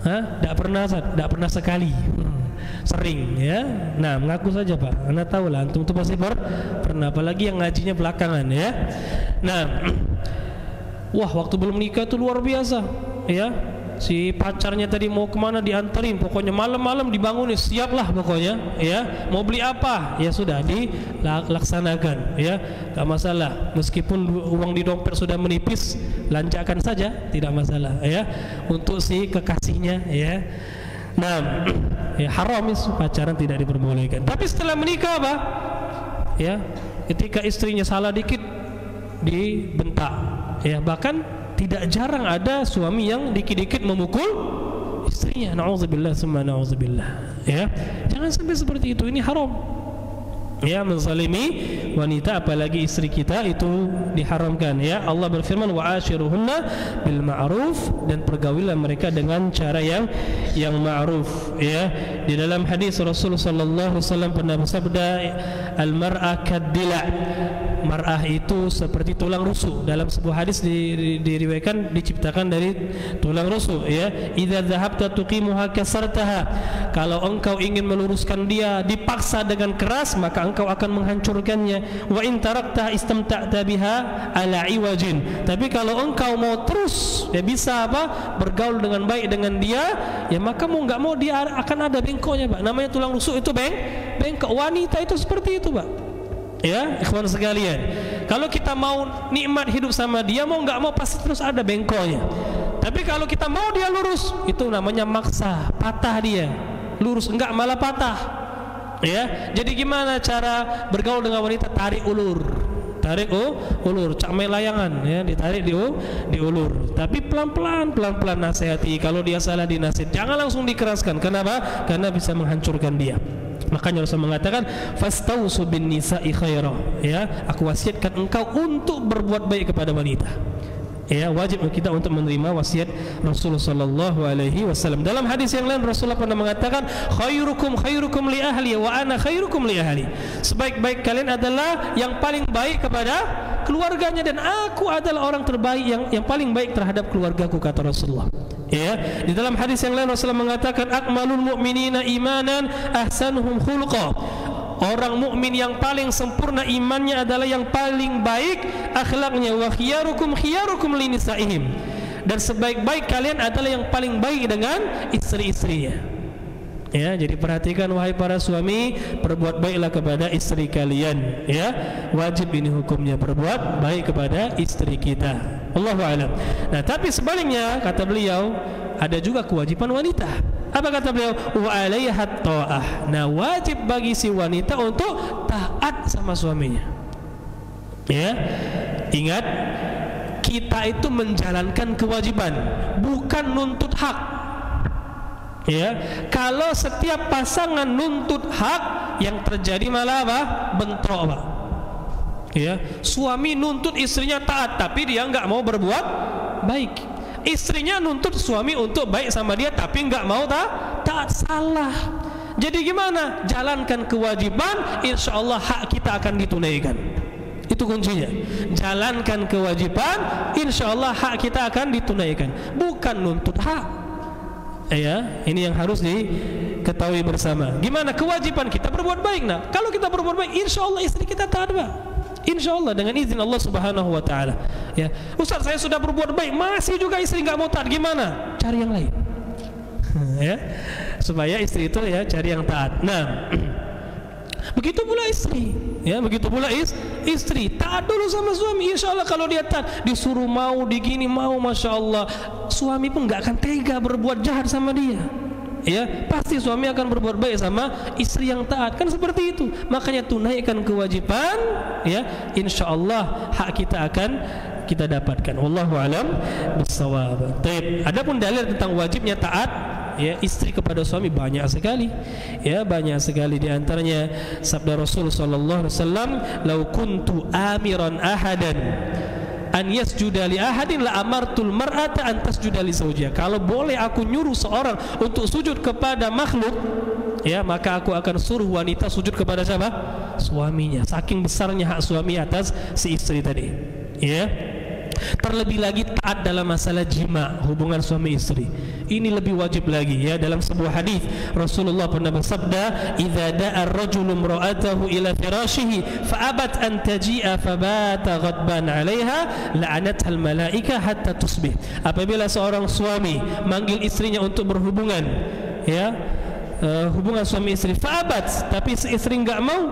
Tidak pernah sekali. Sering, ya. Nah, mengaku saja, Pak. Anda tahu lah, antum itu pasti pernah, apalagi yang ngajinya belakangan, ya. Nah, wah, waktu belum nikah itu luar biasa, ya. Si pacarnya tadi mau kemana diantarin, pokoknya malam-malam dibangunin, siaplah pokoknya, ya. Mau beli apa, ya sudah dilaksanakan, ya. Gak masalah, meskipun uang di dompet sudah menipis, lanjakan saja, tidak masalah, ya. Untuk si kekasihnya, ya. Nah, ya haram itu, pacaran tidak diperbolehkan. Tapi setelah menikah, apa? Ya, ketika istrinya salah dikit dibentak, ya. Bahkan tidak jarang ada suami yang dikit-dikit memukul istrinya. Na'udzubillah summa na'udzubillah. Ya, jangan sampai seperti itu. Ini haram. Ya, menzalimi wanita apalagi istri kita itu diharamkan, ya. Allah berfirman, wa ashiruhunna bil ma'ruf, dan pergaulilah mereka dengan cara yang ma'ruf, ya. Di dalam hadis Rasulullah sallallahu alaihi wasallam pernah bersabda, al mar'a kadila, mar'ah itu seperti tulang rusuk. Dalam sebuah hadis diriwayatkan diciptakan dari tulang rusuk, ya. Idza dhahabta tuqimuha kasartaha, kalau engkau ingin meluruskan dia dipaksa dengan keras, maka engkau akan menghancurkannya. Wa in tarakta istamta'ta biha ala iwajin, tapi kalau engkau mau terus, ya, bisa apa, bergaul dengan baik dengan dia, ya, maka mau nggak mau dia akan ada bengkoknya, Pak. Namanya tulang rusuk itu bengkok. Wanita itu seperti itu, Pak. Ya, ikhwan sekalian, kalau kita mau nikmat hidup sama dia, mau nggak mau pasti terus ada bengkoknya. Tapi kalau kita mau dia lurus, itu namanya maksa, patah dia. Lurus enggak malah patah. Ya, jadi gimana cara bergaul dengan wanita? Tarik ulur, cakmai layangan, ya, ditarik di ulur. Tapi pelan-pelan nasihati. Kalau dia salah dinasihat, jangan langsung dikeraskan. Kenapa? Karena bisa menghancurkan dia. Makanya Rasul mengatakan, fastausu bin nisa'i khaira, ya, aku wasiatkan engkau untuk berbuat baik kepada wanita. Ya, wajib kita untuk menerima wasiat Rasulullah sallallahu alaihi wasallam. Dalam hadis yang lain Rasulullah pernah mengatakan, khairukum li ahli wa ana khairukum li ahli. Sebaik-baik kalian adalah yang paling baik kepada keluarganya, dan aku adalah orang terbaik yang paling baik terhadap keluargaku, kata Rasulullah. Ya, di dalam hadis yang lain Rasulullah mengatakan, akmalul mu'minina imanan ahsanuhum khuluqa. Orang mukmin yang paling sempurna imannya adalah yang paling baik akhlaknya. Wa khiyarukum li nisaihim, dan sebaik-baik kalian adalah yang paling baik dengan istri-istrinya. Ya, jadi perhatikan wahai para suami, perbuat baiklah kepada istri kalian, ya. Wajib ini hukumnya, berbuat baik kepada istri kita. Allahu a'lam. Nah, tapi sebaliknya kata beliau, ada juga kewajiban wanita. Apa kata beliau? Wa 'alaiha ta'ah. Nah, wajib bagi si wanita untuk taat sama suaminya. Ya. Ingat, kita itu menjalankan kewajiban, bukan nuntut hak. Ya, kalau setiap pasangan nuntut hak, yang terjadi malah apa? Bentrok, Pak. Ya, suami nuntut istrinya taat, tapi dia nggak mau berbuat baik. Istrinya nuntut suami untuk baik sama dia, tapi nggak mau taat, salah. Jadi gimana? Jalankan kewajiban, insya Allah hak kita akan ditunaikan. Itu kuncinya. Jalankan kewajiban, insya Allah hak kita akan ditunaikan. Bukan nuntut hak. Ya, ini yang harus diketahui bersama. Gimana kewajiban kita berbuat baik? Nah, kalau kita berbuat baik, insya Allah istri kita taat, Pak. Insya Allah dengan izin Allah Subhanahu Wa Taala. Ya, Ustaz, saya sudah berbuat baik, masih juga istri nggak mau taat, gimana? Cari yang lain. Ya, supaya istri itu, ya, cari yang taat. Nah, begitu pula istri, ya, begitu pula istri taat dulu sama suami. Insya Allah kalau dia taat, disuruh mau, digini mau, masya Allah, suami pun nggak akan tega berbuat jahat sama dia. Ya, pasti suami akan berbuat baik sama istri yang taat, kan seperti itu. Makanya tunaikan kewajiban, ya, insya Allah hak kita akan kita dapatkan. Wallahu a'lam bishawab. Adapun dalil tentang wajibnya taat, ya istri kepada suami banyak sekali. Ya, banyak sekali di antaranya sabda Rasul sallallahu alaihi wasallam, "Lau kuntu amiran ahadan an yasjuda li ahadin la amartul mar'ata an tasjuda li zawjiha." Kalau boleh aku nyuruh seorang untuk sujud kepada makhluk, ya, maka aku akan suruh wanita sujud kepada siapa? Suaminya. Saking besarnya hak suami atas si istri tadi. Ya. Terlebih lagi taat dalam masalah jima, hubungan suami istri. Ini lebih wajib lagi, ya. Dalam sebuah hadis Rasulullah pernah bersabda, "Idza da'a ar-rajulu imra'atahu ila firashihi fa abat an taji'a fa bata ghadban 'alayha la'anatha al-malaika hatta tusbih." Apabila seorang suami manggil istrinya untuk berhubungan, ya, hubungan suami istri, fa abat, tapi si istri enggak mau,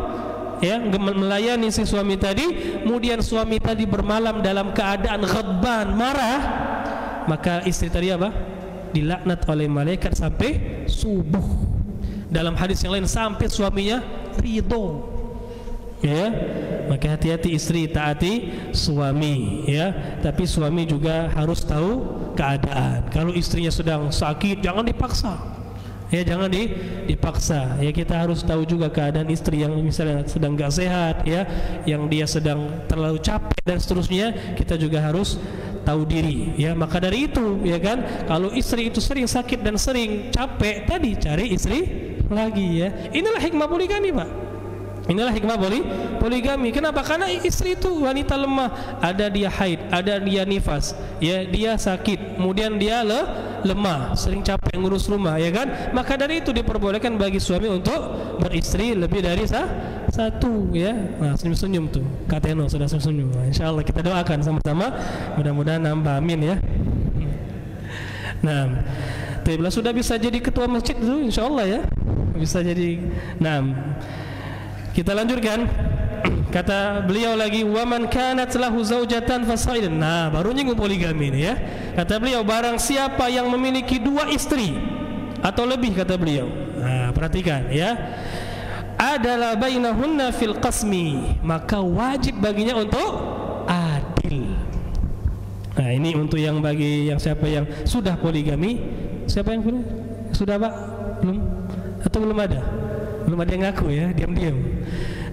ya, melayani si suami tadi, kemudian suami tadi bermalam dalam keadaan ghadban, marah, maka istri tadi apa? Dilaknat oleh malaikat sampai subuh. Dalam hadis yang lain sampai suaminya ridho. Ya, maka hati-hati istri, taati suami, ya. Tapi suami juga harus tahu keadaan. Kalau istrinya sedang sakit, jangan dipaksa. Ya, jangan dipaksa. Ya, kita harus tahu juga keadaan istri yang misalnya sedang gak sehat, ya, yang dia sedang terlalu capek dan seterusnya, kita juga harus tahu diri, ya. Maka dari itu, ya kan, kalau istri itu sering sakit dan sering capek, tadi cari istri lagi, ya. Inilah hikmah poligami, Pak. Inilah hikmah poligami. Kenapa? Karena istri itu wanita lemah, ada dia haid, ada dia nifas, ya, dia sakit, kemudian dia lemah, sering capek ngurus rumah, ya kan? Maka dari itu diperbolehkan bagi suami untuk beristri lebih dari satu, ya. Nah, senyum-senyum tuh, Kak Teno sudah senyum-senyum. Nah, insyaallah kita doakan sama-sama, mudah-mudahan nambah, amin, ya. Nah, bila sudah bisa jadi ketua masjid itu, insyaallah, ya, bisa jadi. Nah, kita lanjutkan. Kata beliau lagi, wa man kanat lahu zaujatan fasaidan. Nah, baru nyinggung poligami ini, ya. Kata beliau, barang siapa yang memiliki dua istri atau lebih, kata beliau. Nah, perhatikan, ya. Adalah bainahunna fil qasmi, maka wajib baginya untuk adil. Nah, ini untuk yang bagi yang siapa yang sudah poligami. Siapa yang sudah, Pak? Belum? Atau belum ada? Belum ada yang ngaku, ya, diam-diam.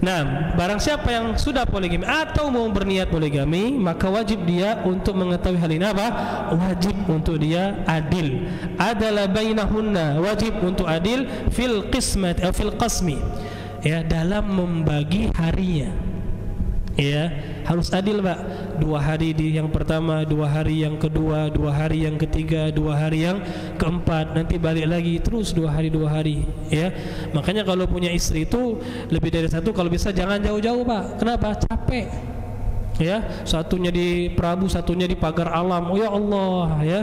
Nah, barang siapa yang sudah poligami atau mau berniat poligami, maka wajib dia untuk mengetahui hal ini apa? Wajib untuk dia adil. Adalah bainahunna, wajib untuk adil fil qismat atau fil qasmi, ya, dalam membagi harinya. Ya, harus adil, Pak. 2 hari di yang pertama, 2 hari yang kedua, 2 hari yang ketiga, 2 hari yang keempat, nanti balik lagi terus 2 hari, ya. Makanya kalau punya istri itu lebih dari satu, kalau bisa jangan jauh-jauh, Pak. Kenapa? Capek. Ya, satunya di Prabu, satunya di pagar alam. Oh ya Allah, ya.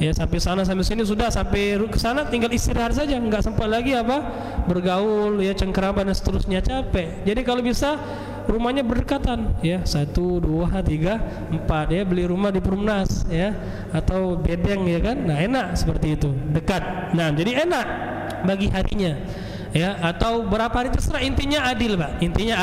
Ya, sampai sana sampai sini sudah, sampai ke sana tinggal istirahat saja, enggak sempat lagi apa? Bergaul, ya, cengkerama dan seterusnya, capek. Jadi kalau bisa rumahnya berdekatan, ya, 1, 2, 3, 4, ya, beli rumah di Perumnas, ya, atau bedeng, ya kan. Nah, enak seperti itu, dekat. Nah, jadi enak bagi harinya, ya, atau berapa hari terserah, intinya adil, Pak. Intinya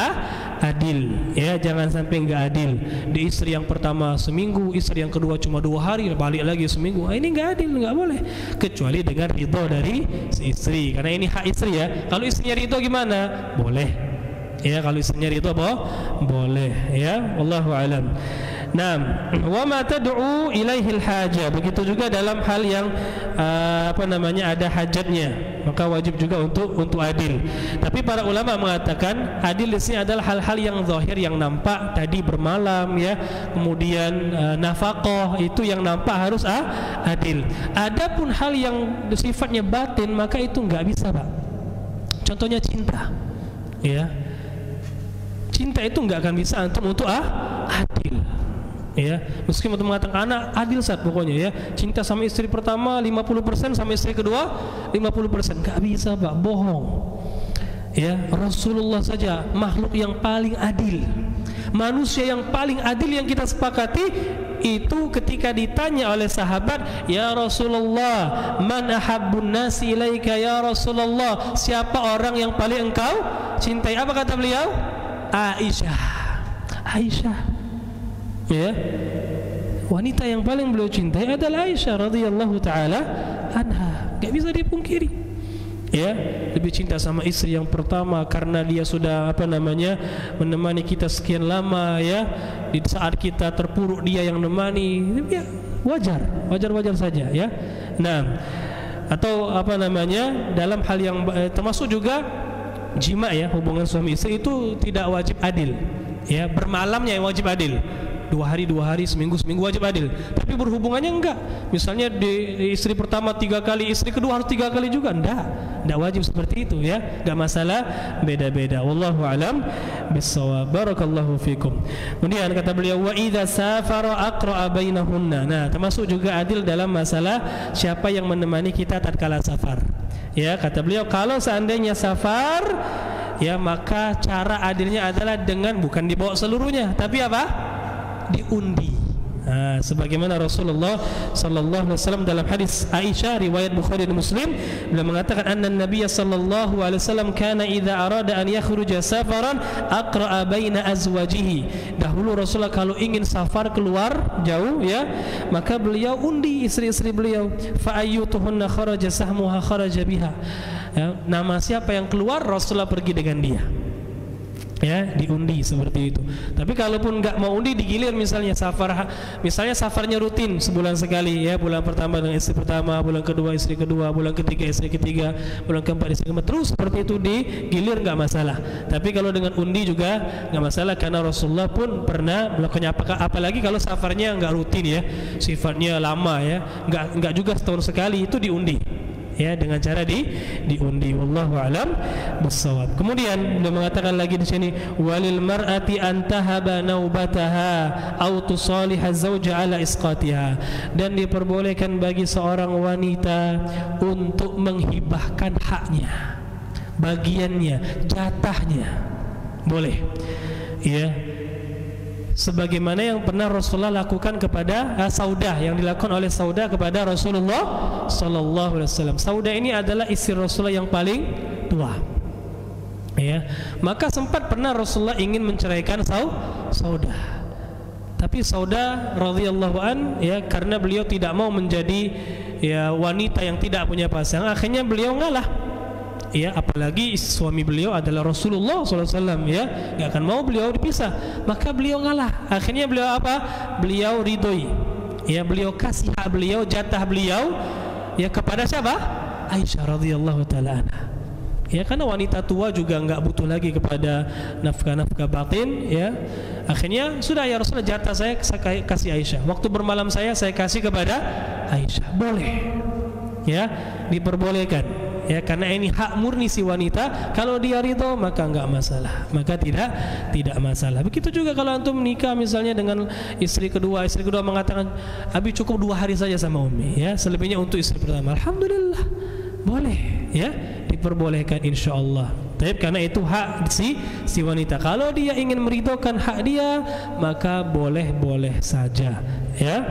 adil, ya, jangan sampai enggak adil. Di istri yang pertama seminggu, istri yang kedua cuma 2 hari, balik lagi seminggu. Ini enggak adil, enggak boleh, kecuali dengan ridho dari si istri, karena ini hak istri, ya. Kalau istrinya ridho gimana? Boleh. Ya, kalau istrinya itu apa? Boleh, ya. Wallahu alam. Nah, wa ma tad'u ilaihil hajah. Begitu juga dalam hal yang ada hajatnya, maka wajib juga untuk adil. Tapi para ulama mengatakan adil di sini adalah hal-hal yang zahir, yang nampak, tadi bermalam, ya, kemudian nafkah, itu yang nampak harus adil. Adapun hal yang sifatnya batin, maka itu enggak bisa, Pak. Contohnya cinta, ya. Cinta itu enggak akan bisa antum untuk adil, ya. Meski untuk mengatakan anak adil saat pokoknya, ya, cinta sama istri pertama 50%, sama istri kedua 50%, enggak bisa, Pak, bohong. Ya, Rasulullah saja makhluk yang paling adil, manusia yang paling adil yang kita sepakati itu ketika ditanya oleh sahabat, "Ya Rasulullah, man ahabbun nasi ilaika ya Rasulullah?" Siapa orang yang paling engkau cintai? Apa kata beliau? Aisyah, ya. wanita yang paling beliau cintai adalah Aisyah radhiyallahu taala anha. Enggak bisa dipungkiri. Ya, lebih cinta sama istri yang pertama karena dia sudah menemani kita sekian lama, ya. Di saat kita terpuruk dia yang menemani, ya wajar saja, ya. Nah, atau dalam hal yang termasuk juga jima, ya, hubungan suami istri itu tidak wajib adil, ya. Bermalamnya yang wajib adil. 2 hari, seminggu wajib adil. Tapi berhubungannya enggak. Misalnya di istri pertama 3 kali, istri kedua harus 3 kali juga. Enggak wajib seperti itu, ya. Enggak masalah, beda-beda. Wallahu alam bissawab. Barakallahu fikum. Kemudian kata beliau, wa idza safara aqra'a bainahunna. Nah, termasuk juga adil dalam masalah siapa yang menemani kita tatkala safar. Ya, kata beliau, kalau seandainya safar, ya, maka cara adilnya adalah dengan bukan dibawa seluruhnya, tapi apa? Diundi. Sebagaimana Rasulullah sallallahu alaihi wasallam dalam hadis Aisyah riwayat Bukhari dan Muslim, beliau mengatakan anna Nabiy sallallahu alaihi wasallam kana idza arada an yakhruja safaran aqra'a baina azwajihi. Dahulu Rasulullah kalau ingin safar keluar jauh, ya, maka beliau undi istri-istri beliau. Fa ayyutuhunna kharaja sahmuha kharaja biha. Ya, nama siapa yang keluar Rasulullah pergi dengan dia. Ya, diundi seperti itu. Tapi kalaupun nggak mau undi, digilir, misalnya safarnya rutin sebulan sekali, ya, bulan pertama dengan istri pertama, bulan kedua istri kedua, bulan ketiga istri ketiga, bulan keempat istri keempat, terus seperti itu digilir, nggak masalah. Tapi kalau dengan undi juga nggak masalah, karena Rasulullah pun pernah melakukannya. Apalagi kalau safarnya nggak rutin, ya, sifatnya lama, ya, nggak juga setahun sekali, itu diundi, ya, dengan cara diundi. Wallahu alam bissawab. Kemudian beliau mengatakan lagi di sini, walil mar'ati antahaba naubataha aw tusalihha zawja ala isqatiha. Dan diperbolehkan bagi seorang wanita untuk menghibahkan haknya, bagiannya, jatahnya, boleh, ya, sebagaimana yang pernah Rasulullah lakukan kepada Saudah, yang dilakukan oleh Saudah kepada Rasulullah sallallahu alaihi wasallam. Saudah ini adalah istri Rasulullah yang paling tua, ya. Maka sempat pernah Rasulullah ingin menceraikan Saudah. Tapi Saudah radhiyallahu an, ya, karena beliau tidak mau menjadi, ya, wanita yang tidak punya pasangan, akhirnya beliau ngalah. Ya, apalagi suami beliau adalah Rasulullah SAW, ya, nggak akan mau beliau dipisah, maka beliau ngalah. Akhirnya beliau apa? Beliau ridhoi, ya, beliau kasih hak beliau, jatah beliau, ya, kepada siapa? Aisyah radhiyallahu taala anha. Ya, karena wanita tua juga nggak butuh lagi kepada nafkah batin, ya. Akhirnya sudah, ya Rasulullah, jatah saya kasih Aisyah. Waktu bermalam saya kasih kepada Aisyah. Boleh, ya, diperbolehkan. Ya, karena ini hak murni si wanita. Kalau dia ridho, maka enggak masalah, maka tidak masalah. Begitu juga kalau antum menikah misalnya dengan istri kedua mengatakan, Abi cukup 2 hari saja sama Umi, ya, selebihnya untuk istri pertama. Alhamdulillah, boleh, ya, diperbolehkan insyaallah. Tapi karena itu hak si wanita. Kalau dia ingin meridhokan hak dia, maka boleh saja, ya.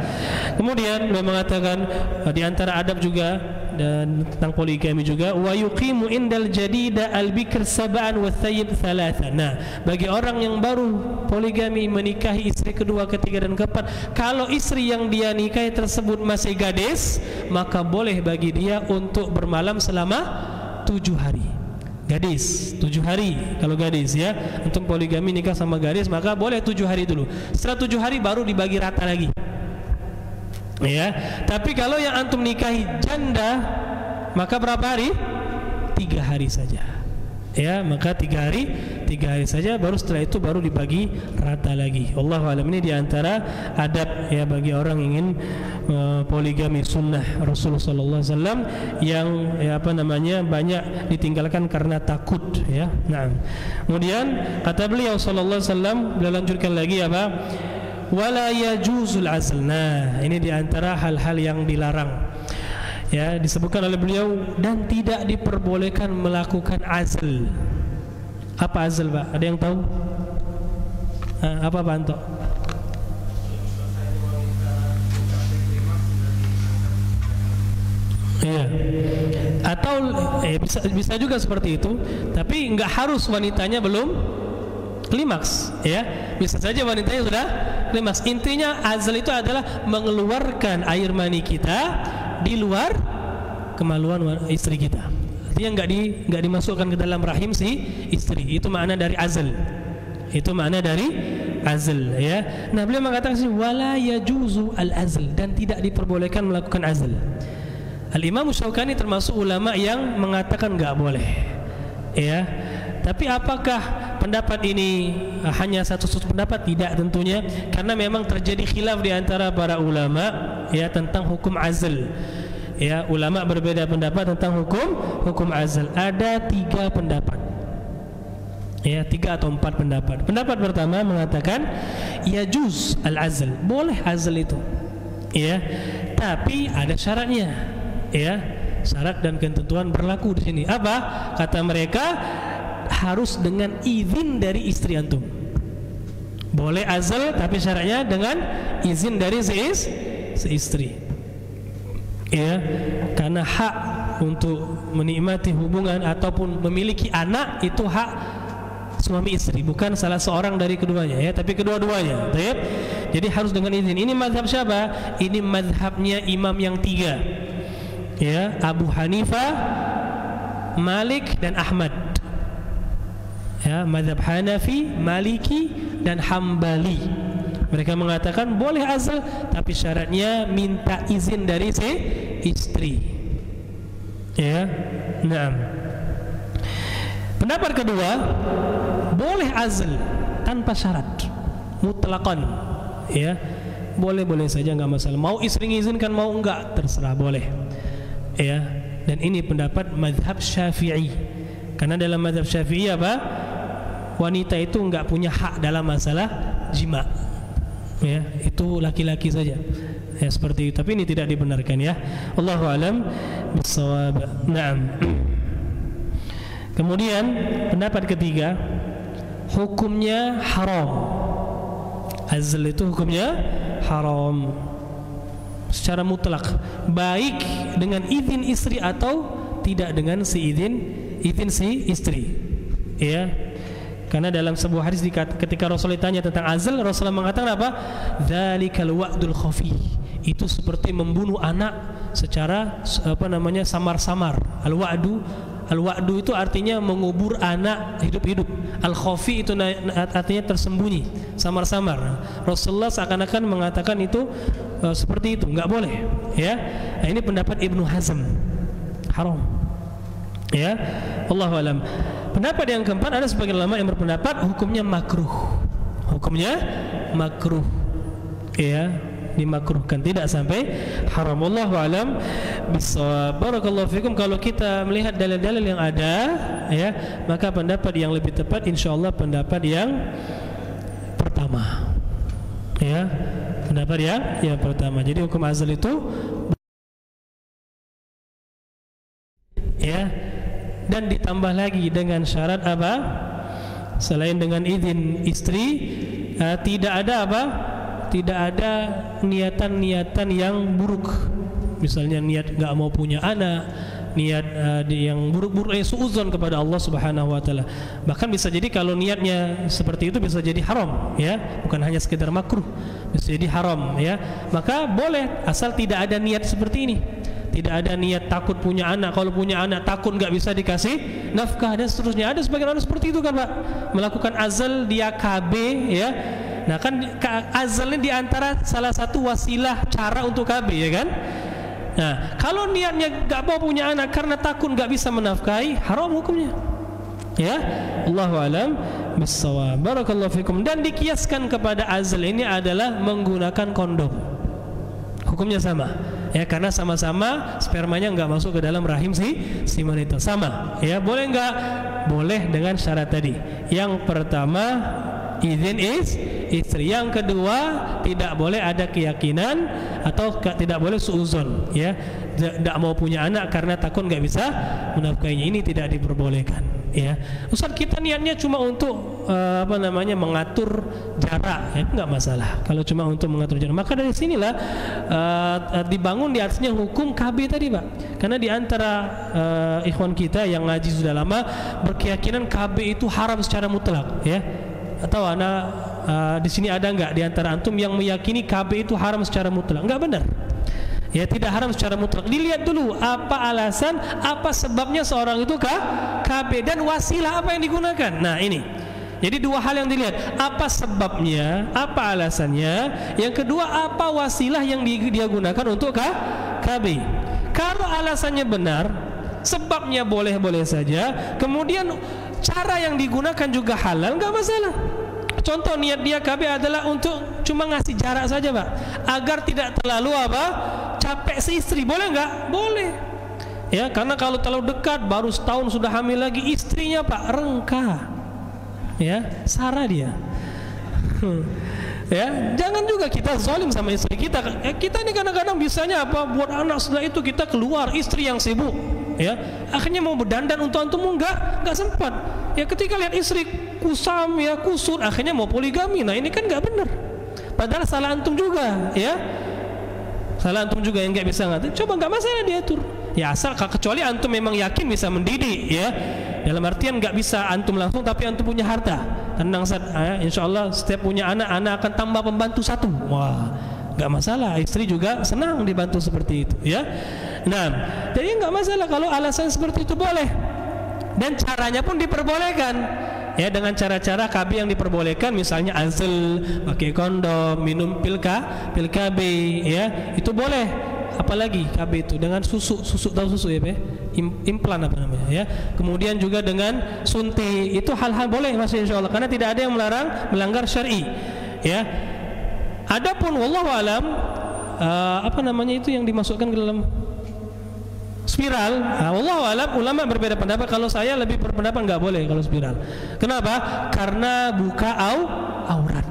Kemudian beliau mengatakan di antara adab juga dan tentang poligami juga, wa yuqimu indal jadida al-bikr sab'an wa thayyib thalathan. Nah, bagi orang yang baru poligami menikahi istri kedua, ketiga dan keempat, kalau istri yang dia nikahi tersebut masih gadis, maka boleh bagi dia untuk bermalam selama 7 hari. Gadis 7 hari kalau gadis, ya. Untuk poligami nikah sama gadis maka boleh 7 hari dulu. Setelah 7 hari baru dibagi rata lagi, ya. Tapi kalau yang antum nikahi janda, maka berapa hari? 3 hari saja, ya. Maka 3 hari saja, baru setelah itu baru dibagi rata lagi. Wallahu alam. Ini diantara adab, ya, bagi orang ingin poligami sunnah Rasulullah sallallahu alaihi wasallam yang, ya, banyak ditinggalkan karena takut, ya. Nah, kemudian kata beliau sallallahu alaihi wasallam, beliau lanjutkan lagi apa? Wala yajuzul azl. Nah, ini diantara hal-hal yang dilarang, ya, disebutkan oleh beliau, dan tidak diperbolehkan melakukan azl. Apa azl, Pak? Ada yang tahu? Apa, Pak Anto? Ya. Atau bisa juga seperti itu, tapi nggak harus wanitanya belum klimaks, ya. Bisa saja wanitanya sudah klimaks. Intinya azal itu adalah mengeluarkan air mani kita di luar kemaluan istri kita. Artinya nggak dimasukkan ke dalam rahim si istri. Itu makna dari azal. Itu makna dari azal, ya. Nah, beliau mengatakan wala yajuzu al-azl, dan tidak diperbolehkan melakukan azal. Al-Imam Syaukani termasuk ulama yang mengatakan enggak boleh. Ya. Tapi apakah pendapat ini hanya satu pendapat? Tidak tentunya, karena memang terjadi khilaf di antara para ulama ya tentang hukum azal. Ya, ulama berbeda pendapat tentang hukum azal. Ada 3 pendapat. Ya, 3 atau 4 pendapat. Pendapat pertama mengatakan yajuz al-azl, boleh azal itu. Ya. Tapi ada syaratnya. Ya, syarat dan ketentuan berlaku di sini. Apa? Kata mereka harus dengan izin dari istri antum. Boleh azal tapi syaratnya dengan izin dari si istri. Ya, karena hak untuk menikmati hubungan ataupun memiliki anak itu hak suami istri, bukan salah seorang dari keduanya, ya, tapi kedua-duanya. Jadi harus dengan izin. Ini mazhab siapa? Ini mazhabnya imam yang 3. Ya, Abu Hanifah, Malik dan Ahmad. Ya, mazhab Hanafi, Maliki dan Hambali. Mereka mengatakan boleh azal, tapi syaratnya minta izin dari si istri. Ya, nah. Pendapat kedua, boleh azal tanpa syarat, mutlaqan. Ya, boleh-boleh saja, nggak masalah. Mau istri izinkan, mau enggak, terserah, boleh. Ya, dan ini pendapat mazhab Syafi'i. Karena dalam mazhab Syafi'i apa? Wanita itu enggak punya hak dalam masalah jima. Ya, itu laki-laki saja. Ya, seperti itu. Tapi ini tidak dibenarkan, ya. Allahu a'lam bissawab. Naam. Kemudian pendapat ketiga, hukumnya haram. Azl itu hukumnya haram secara mutlak, baik dengan izin istri atau tidak dengan izin si istri. Ya. Karena dalam sebuah hadis ketika Rasul ditanya tentang azal, Rasulullah mengatakan apa? Dzalikal wa'dul khafi. Itu seperti membunuh anak secara samar-samar. Al-wa'du itu artinya mengubur anak hidup-hidup. Al-khafi itu artinya tersembunyi, samar-samar. Rasulullah seakan-akan mengatakan itu seperti itu, enggak boleh. Ya. Nah, ini pendapat Ibnu Hazm. Haram. Ya. Allahu a'lam. Pendapat yang keempat, ada sebagian ulama yang berpendapat hukumnya makruh. Hukumnya makruh. Ya, dimakruhkan, tidak sampai haram. Wallahu alam bissawab. Barakallahu fikum. Kalau kita melihat dalil-dalil yang ada, ya, maka pendapat yang lebih tepat insyaallah pendapat yang pertama. Ya, pendapat yang pertama. Jadi hukum azal itu, ya, dan ditambah lagi dengan syarat apa? Selain dengan izin istri, tidak ada apa? Tidak ada niatan-niatan yang buruk. Misalnya niat nggak mau punya anak, niat yang buruk-buruk, suudzon kepada Allah Subhanahu wa taala. Bahkan bisa jadi kalau niatnya seperti itu bisa jadi haram, ya, bukan hanya sekedar makruh, bisa jadi haram, ya. Maka boleh asal tidak ada niat seperti ini. Tidak ada niat takut punya anak. Kalau punya anak takut nggak bisa dikasih nafkah dan seterusnya. Ada sebagian orang seperti itu kan, Pak, melakukan azal dia KB, ya. Nah, kan azal ini diantara salah satu wasilah cara untuk KB, ya kan. Nah, kalau niatnya nggak mau punya anak karena takut nggak bisa menafkahi, haram hukumnya. Ya, Allahu alam bissawab. Barakallahu fikum. Dan dikiaskan kepada azal ini adalah menggunakan kondom. Hukumnya sama. Ya, karena sama-sama spermanya nggak masuk ke dalam rahim si wanita. Sama, ya. Boleh nggak? Boleh dengan syarat tadi. Yang pertama, izin istri. Yang kedua, tidak boleh ada keyakinan atau tidak boleh suuzon, ya. Tidak mau punya anak karena takut nggak bisa menafkahinya. Ini tidak diperbolehkan, ya. Ustaz, kita niatnya cuma untuk mengatur jarak, ya, nggak masalah. Kalau cuma untuk mengatur jarak, maka dari sinilah dibangun di atasnya hukum KB tadi, Pak. Karena di antara ikhwan kita yang ngaji sudah lama berkeyakinan KB itu haram secara mutlak, ya. Atau anak di sini ada enggak di antara antum yang meyakini KB itu haram secara mutlak? Enggak benar. Ya, tidak haram secara mutlak. Dilihat dulu apa alasan, apa sebabnya seorang itu KB dan wasilah apa yang digunakan. Nah, ini. Jadi dua hal yang dilihat, apa sebabnya, apa alasannya, yang kedua apa wasilah yang dia gunakan untuk KB. Kalau alasannya benar, sebabnya boleh-boleh saja, kemudian cara yang digunakan juga halal, enggak masalah. Contoh niat dia KB adalah untuk cuma ngasih jarak saja, Pak, agar tidak terlalu capek si istri, boleh enggak? Boleh. Ya, karena kalau terlalu dekat baru setahun sudah hamil lagi, istrinya Pak rengka. Ya, sarah dia. Ya, jangan juga kita zalim sama istri kita. Kita ini kadang-kadang bisanya apa? Buat anak, setelah itu kita keluar, istri yang sibuk. Ya, akhirnya mau berdandan untuk antum enggak sempat. Ya, ketika lihat istri kusam, ya kusut, akhirnya mau poligami. Nah, ini kan enggak benar. Padahal salah antum juga, ya. Salah antum juga yang enggak bisa ngatur. Coba enggak masalah diatur. Ya, asal kecuali antum memang yakin bisa mendidik, ya. Dalam artian enggak bisa antum langsung, tapi antum punya harta. Tenang Ustaz, insya Allah setiap punya anak akan tambah pembantu satu. Wah, nggak masalah, istri juga senang dibantu seperti itu, ya. Nah, jadi nggak masalah kalau alasan seperti itu, boleh. Dan caranya pun diperbolehkan, ya, dengan cara-cara KB yang diperbolehkan, misalnya azl, pakai kondom, minum pil KB, ya, itu boleh. Apalagi KB itu dengan susu tahu susu ya, Pak? Implan apa namanya, ya. Kemudian juga dengan suntik, itu hal-hal boleh masih insyaallah, karena tidak ada yang melanggar syar'i, ya. Adapun wallahu alam apa namanya itu yang dimasukkan ke dalam spiral, wallahu alam ulama berbeda pendapat. Kalau saya lebih berpendapat enggak boleh kalau spiral. Kenapa? Karena buka aurat.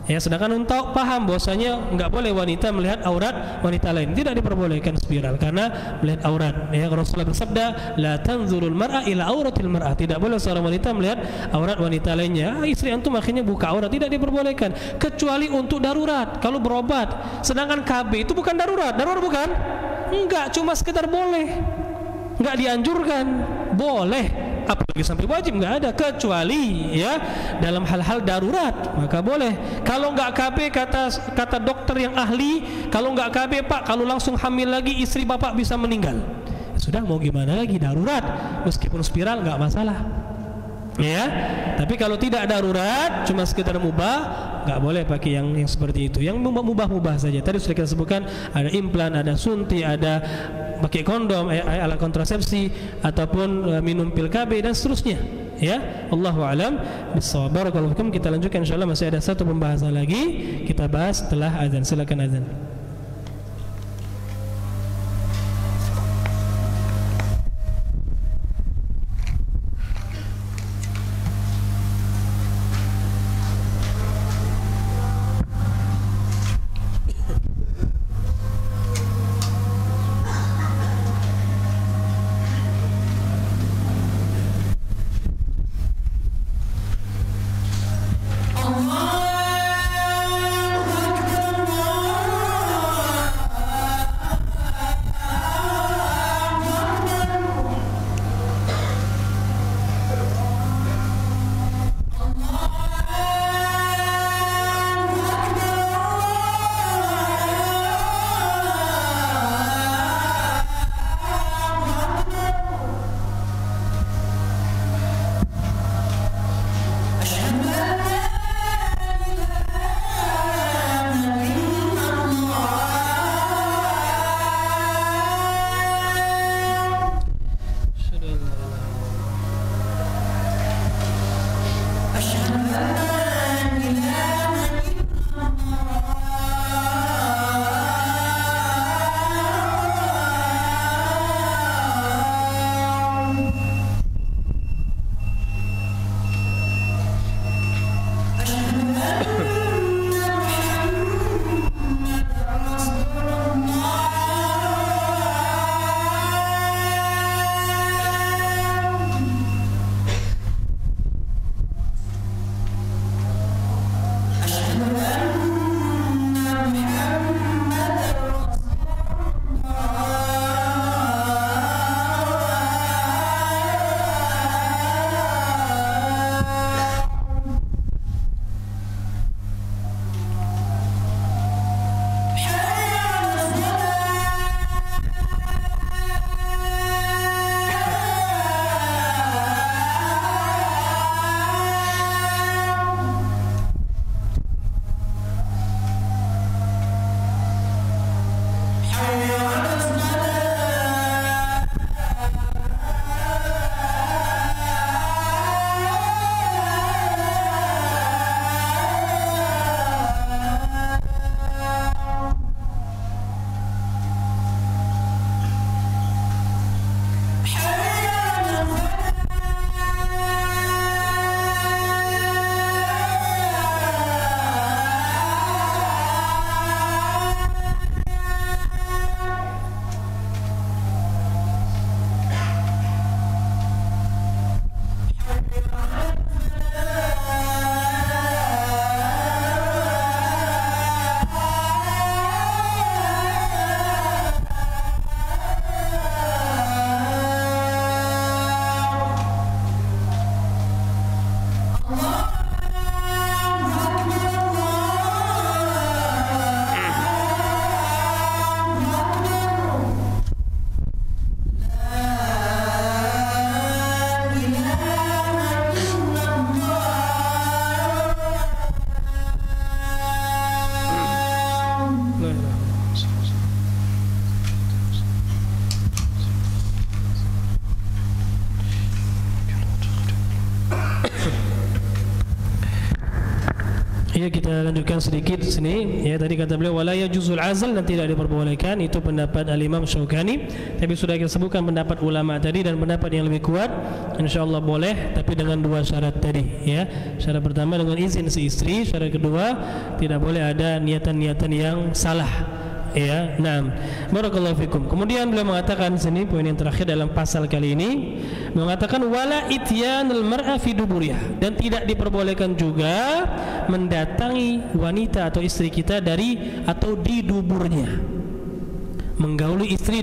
Ya, sedangkan untuk paham bahwasanya enggak boleh wanita melihat aurat wanita lain, tidak diperbolehkan spiral karena melihat aurat. Ya, Rasulullah bersabda, la tanzurul mar'a ila auratil mar'ah, tidak boleh seorang wanita melihat aurat wanita lainnya. Istri antum akhirnya buka aurat, tidak diperbolehkan kecuali untuk darurat, kalau berobat. Sedangkan KB itu bukan darurat bukan? Enggak, cuma sekedar boleh, enggak dianjurkan, boleh. Apalagi sampai wajib, nggak ada, kecuali ya dalam hal-hal darurat maka boleh. Kalau nggak KB, kata dokter yang ahli, kalau nggak KB Pak, kalau langsung hamil lagi istri Bapak bisa meninggal. Sudah, mau gimana lagi, darurat. Meskipun spiral nggak masalah, ya. Tapi kalau tidak darurat, cuma sekitar mubah, nggak boleh pakai yang seperti itu. Yang mubah saja. Tadi sudah kita sebutkan, ada implan, ada suntik, ada pakai kondom, alat kontrasepsi, ataupun minum pil KB dan seterusnya, ya. Allahu a'lam bissawab. Barakallahu fikum. Kita lanjutkan insyaallah, masih ada satu pembahasan lagi kita bahas setelah azan. Silakan azan. Ya, kita lanjutkan sedikit sini. Ya, tadi kata beliau wala yajuzul azl, dan tidak diperbolehkan. Itu pendapat Al-Imam Syaukani. Tapi sudah kita sebutkan pendapat ulama tadi, dan pendapat yang lebih kuat insyaallah boleh, tapi dengan dua syarat tadi, ya. Syarat pertama dengan izin si istri, syarat kedua tidak boleh ada niatan-niatan yang salah. Ya, nah, barakallahu fikum. Kemudian beliau mengatakan sini poin yang terakhir dalam pasal kali ini, mengatakan wala ityanul mar'a fi duburiha, dan tidak diperbolehkan juga mendatangi wanita atau istri kita dari atau di duburnya. Menggauli istri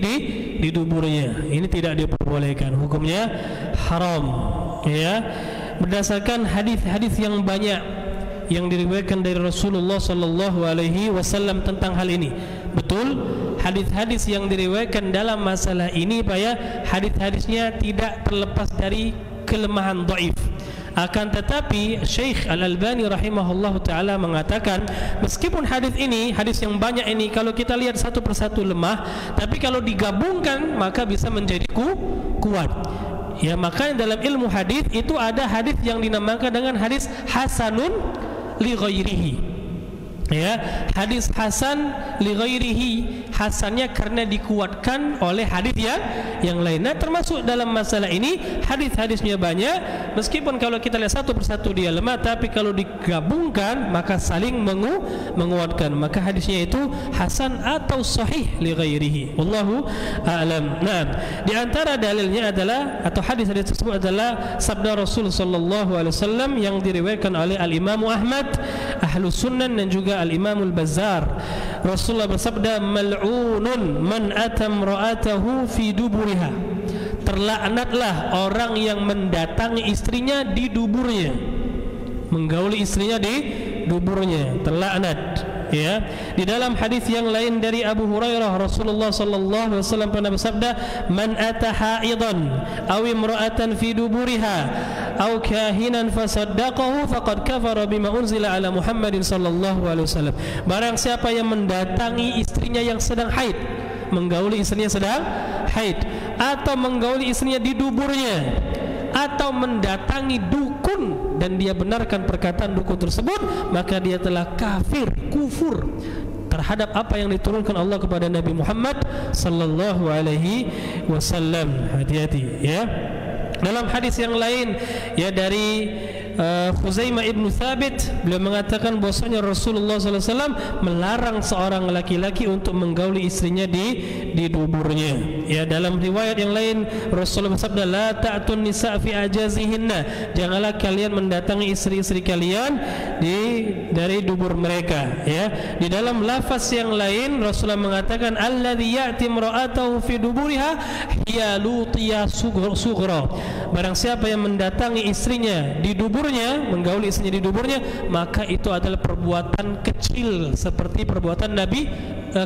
di duburnya, ini tidak diperbolehkan, hukumnya haram, ya. Berdasarkan hadis-hadis yang banyak yang diriwayatkan dari Rasulullah sallallahu alaihi wasallam tentang hal ini. Betul, hadis-hadis yang diriwayatkan dalam masalah ini Pak ya, hadis-hadisnya tidak terlepas dari kelemahan dhaif. Akan tetapi Syekh Al-Albani rahimahullahu taala mengatakan meskipun hadis ini, hadis yang banyak ini kalau kita lihat satu persatu lemah, tapi kalau digabungkan maka bisa menjadi kuat. Ya, makanya dalam ilmu hadis itu ada hadis yang dinamakan dengan hadis hasanun li ghairihi. Ya, hadis hasan li ghairihi, hasannya karena dikuatkan oleh hadis yang lain. Nah, termasuk dalam masalah ini hadis-hadisnya banyak, meskipun kalau kita lihat satu persatu dia lemah, tapi kalau digabungkan maka saling menguatkan. Maka hadisnya itu hasan atau sahih li ghairihi. Wallahu a'lam. Nah, di antara dalilnya adalah atau hadis-hadis tersebut adalah sabda Rasul sallallahu alaihi wasallam yang diriwayatkan oleh Al-Imam Ahmad, Ahlus Sunnah, dan juga Al-Imam Al-Bazzar. Rasulullah bersabda, mal'unun man atam ra'atahu fi duburiha. Terlaknatlah orang yang mendatangi istrinya di duburnya, menggauli istrinya di duburnya, terlaknat. Ya, di dalam hadis yang lain dari Abu Hurairah, Rasulullah sallallahu alaihi wasallam pernah bersabda, man ata haidan aw imra'atan fi duburiha aw kahinan fasaddaqahu faqad kafara bima unzila ala Muhammadin sallallahu alaihi wasallam. Barang siapa yang mendatangi istrinya yang sedang haid, menggauli istrinya sedang haid, atau menggauli istrinya di duburnya, atau mendatangi dukun dan dia benarkan perkataan dukun tersebut, maka dia telah kufur terhadap apa yang diturunkan Allah kepada Nabi Muhammad sallallahu alaihi wasallam. Hati-hati ya. Dalam hadis yang lain ya dari Khuzaimah ibn Thabit, beliau mengatakan bahwasanya Rasulullah SAW melarang seorang laki-laki untuk menggauli istrinya di duburnya. Ya, dalam riwayat yang lain Rasulullah bersabda, la ta'tun nisa fi ajazihinna, janganlah kalian mendatangi istri-istri kalian dari dubur mereka. Ya, di dalam lafaz yang lain Rasulullah mengatakan, alladzi ya'ti imra'atahu fi duburiha hiya lutiyah sughra. Barang siapa yang mendatangi istrinya di duburnya, menggauli istrinya di duburnya, maka itu adalah perbuatan kecil seperti perbuatan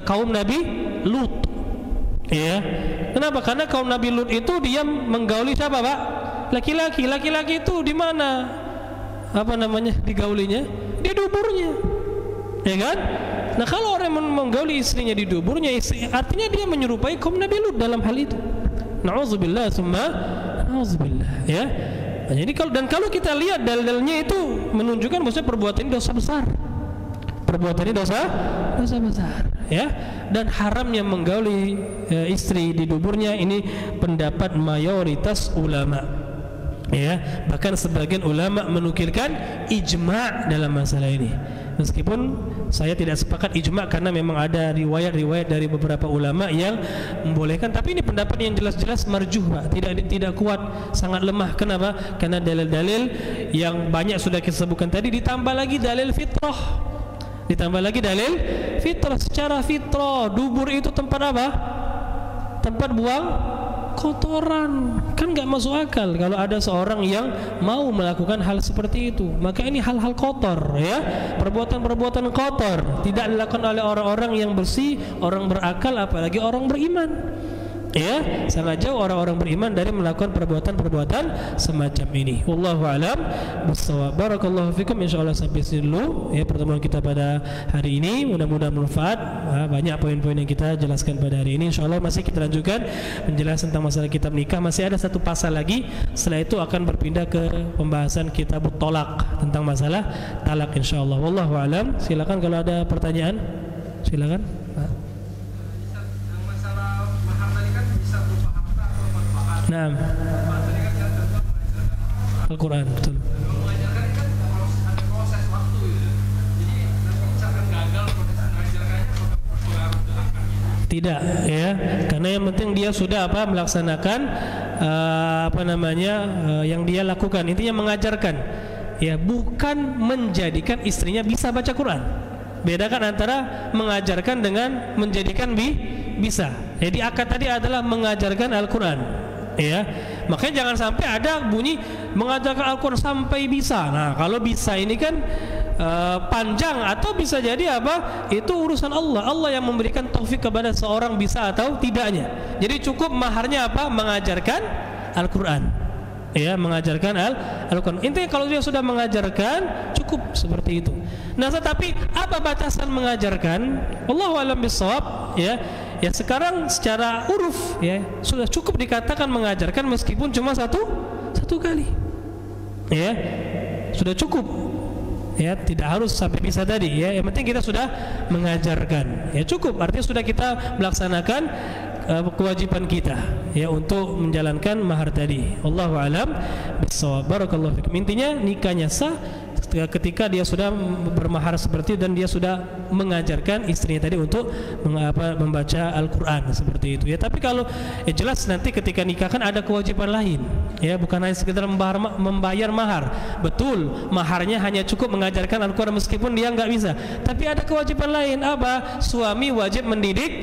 kaum Nabi Lut. Ya. Kenapa? Karena kaum Nabi Lut itu dia menggauli siapa, Pak? Laki-laki. Laki-laki itu di mana? Apa namanya? Digaulinya? Di duburnya. Ya kan? Nah, kalau orang menggauli istrinya di duburnya, artinya dia menyerupai kaum Nabi Lut dalam hal itu. Na'udzubillah summa na'udzubillah. Ya. Nah, jadi kalau kita lihat dalilnya itu menunjukkan bahwa perbuatan ini dosa besar. Perbuatan ini dosa besar, ya. Dan haramnya menggauli istri di duburnya ini pendapat mayoritas ulama. Ya, bahkan sebagian ulama menukilkan ijma' dalam masalah ini. Meskipun saya tidak sepakat ijma' karena memang ada riwayat-riwayat dari beberapa ulama yang membolehkan, tapi ini pendapat yang jelas-jelas marjuh, Pak. Tidak kuat, sangat lemah. Kenapa? Karena dalil-dalil yang banyak sudah kita sebutkan tadi, ditambah lagi dalil fitrah. Secara fitrah dubur itu tempat apa? Tempat buang kotoran. Kan nggak masuk akal kalau ada seorang yang mau melakukan hal seperti itu. Maka ini hal-hal kotor, ya, perbuatan-perbuatan kotor, tidak dilakukan oleh orang-orang yang bersih, orang berakal, apalagi orang beriman. Ya, sangat jauh orang-orang beriman dari melakukan perbuatan-perbuatan semacam ini. Wallahu a'lam bissawab. Barakallahu fikum. Insyaallah sampai sini dulu ya pertemuan kita pada hari ini. Mudah-mudahan bermanfaat. Banyak poin-poin yang kita jelaskan pada hari ini. Insyaallah masih kita lanjutkan penjelasan tentang masalah kitab nikah. Masih ada satu pasal lagi. Setelah itu akan berpindah ke pembahasan kitab tolak tentang masalah talak insyaallah. Wallahu a'lam. Silakan kalau ada pertanyaan. Silakan. Nah, Al-Quran betul. Tidak ya, karena yang penting dia sudah melaksanakan yang dia lakukan. Intinya mengajarkan, ya bukan menjadikan istrinya bisa baca Quran. Bedakan antara mengajarkan dengan menjadikan bisa. Jadi akad tadi adalah mengajarkan Al-Quran. Ya, makanya jangan sampai ada bunyi mengajarkan Al-Quran sampai bisa. Nah, kalau bisa ini kan panjang atau bisa jadi itu urusan Allah. Allah yang memberikan taufik kepada seorang bisa atau tidaknya. Jadi cukup maharnya mengajarkan Al-Quran. Ya, mengajarkan Al-Quran. Intinya kalau dia sudah mengajarkan cukup seperti itu. Nah, tetapi apa batasan mengajarkan? Wallahu a'lam bishawab. Ya sekarang secara uruf ya sudah cukup dikatakan mengajarkan meskipun cuma satu kali. Ya, sudah cukup. Ya, tidak harus sampai bisa tadi ya. Yang penting kita sudah mengajarkan. Ya cukup, artinya sudah kita melaksanakan kewajiban kita ya untuk menjalankan mahar tadi. Wallahu a'lam bishawab. Barakallahu fikum. Intinya nikahnya sah ketika dia sudah bermahar seperti itu dan dia sudah mengajarkan istrinya tadi untuk membaca Al-Quran seperti itu ya. Tapi kalau jelas nanti ketika nikah kan ada kewajiban lain ya, bukan hanya sekedar membayar mahar. Betul, maharnya hanya cukup mengajarkan Al-Quran meskipun dia nggak bisa, tapi ada kewajiban lain. Suami wajib mendidik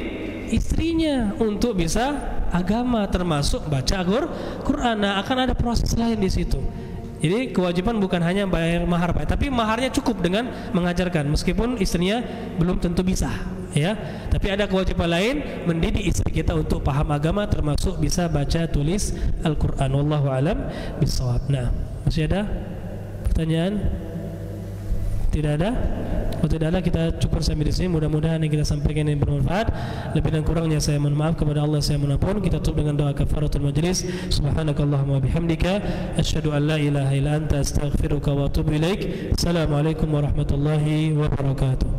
istrinya untuk bisa agama, termasuk baca Al-Quran. Nah, akan ada proses lain di situ. Jadi kewajiban bukan hanya bayar mahar, tapi maharnya cukup dengan mengajarkan meskipun istrinya belum tentu bisa ya. Tapi ada kewajiban lain, mendidik istri kita untuk paham agama, termasuk bisa baca tulis Al-Quran. Wallahu a'lam bishawab. Nah, masih ada pertanyaan? Tidak ada? Kalau tidak ada, kita cukup sampai di sini. Mudah-mudahan yang kita sampaikan ini bermanfaat. Lebih dan kurangnya saya mohon maaf, kepada Allah saya mohon ampun. Kita tutup dengan doa kafaratul majlis. Subhanakallahumma bihamdika asyhadu an la ilaha illa anta astaghfiruka wa atubu ilaik. Assalamualaikum warahmatullahi wabarakatuh.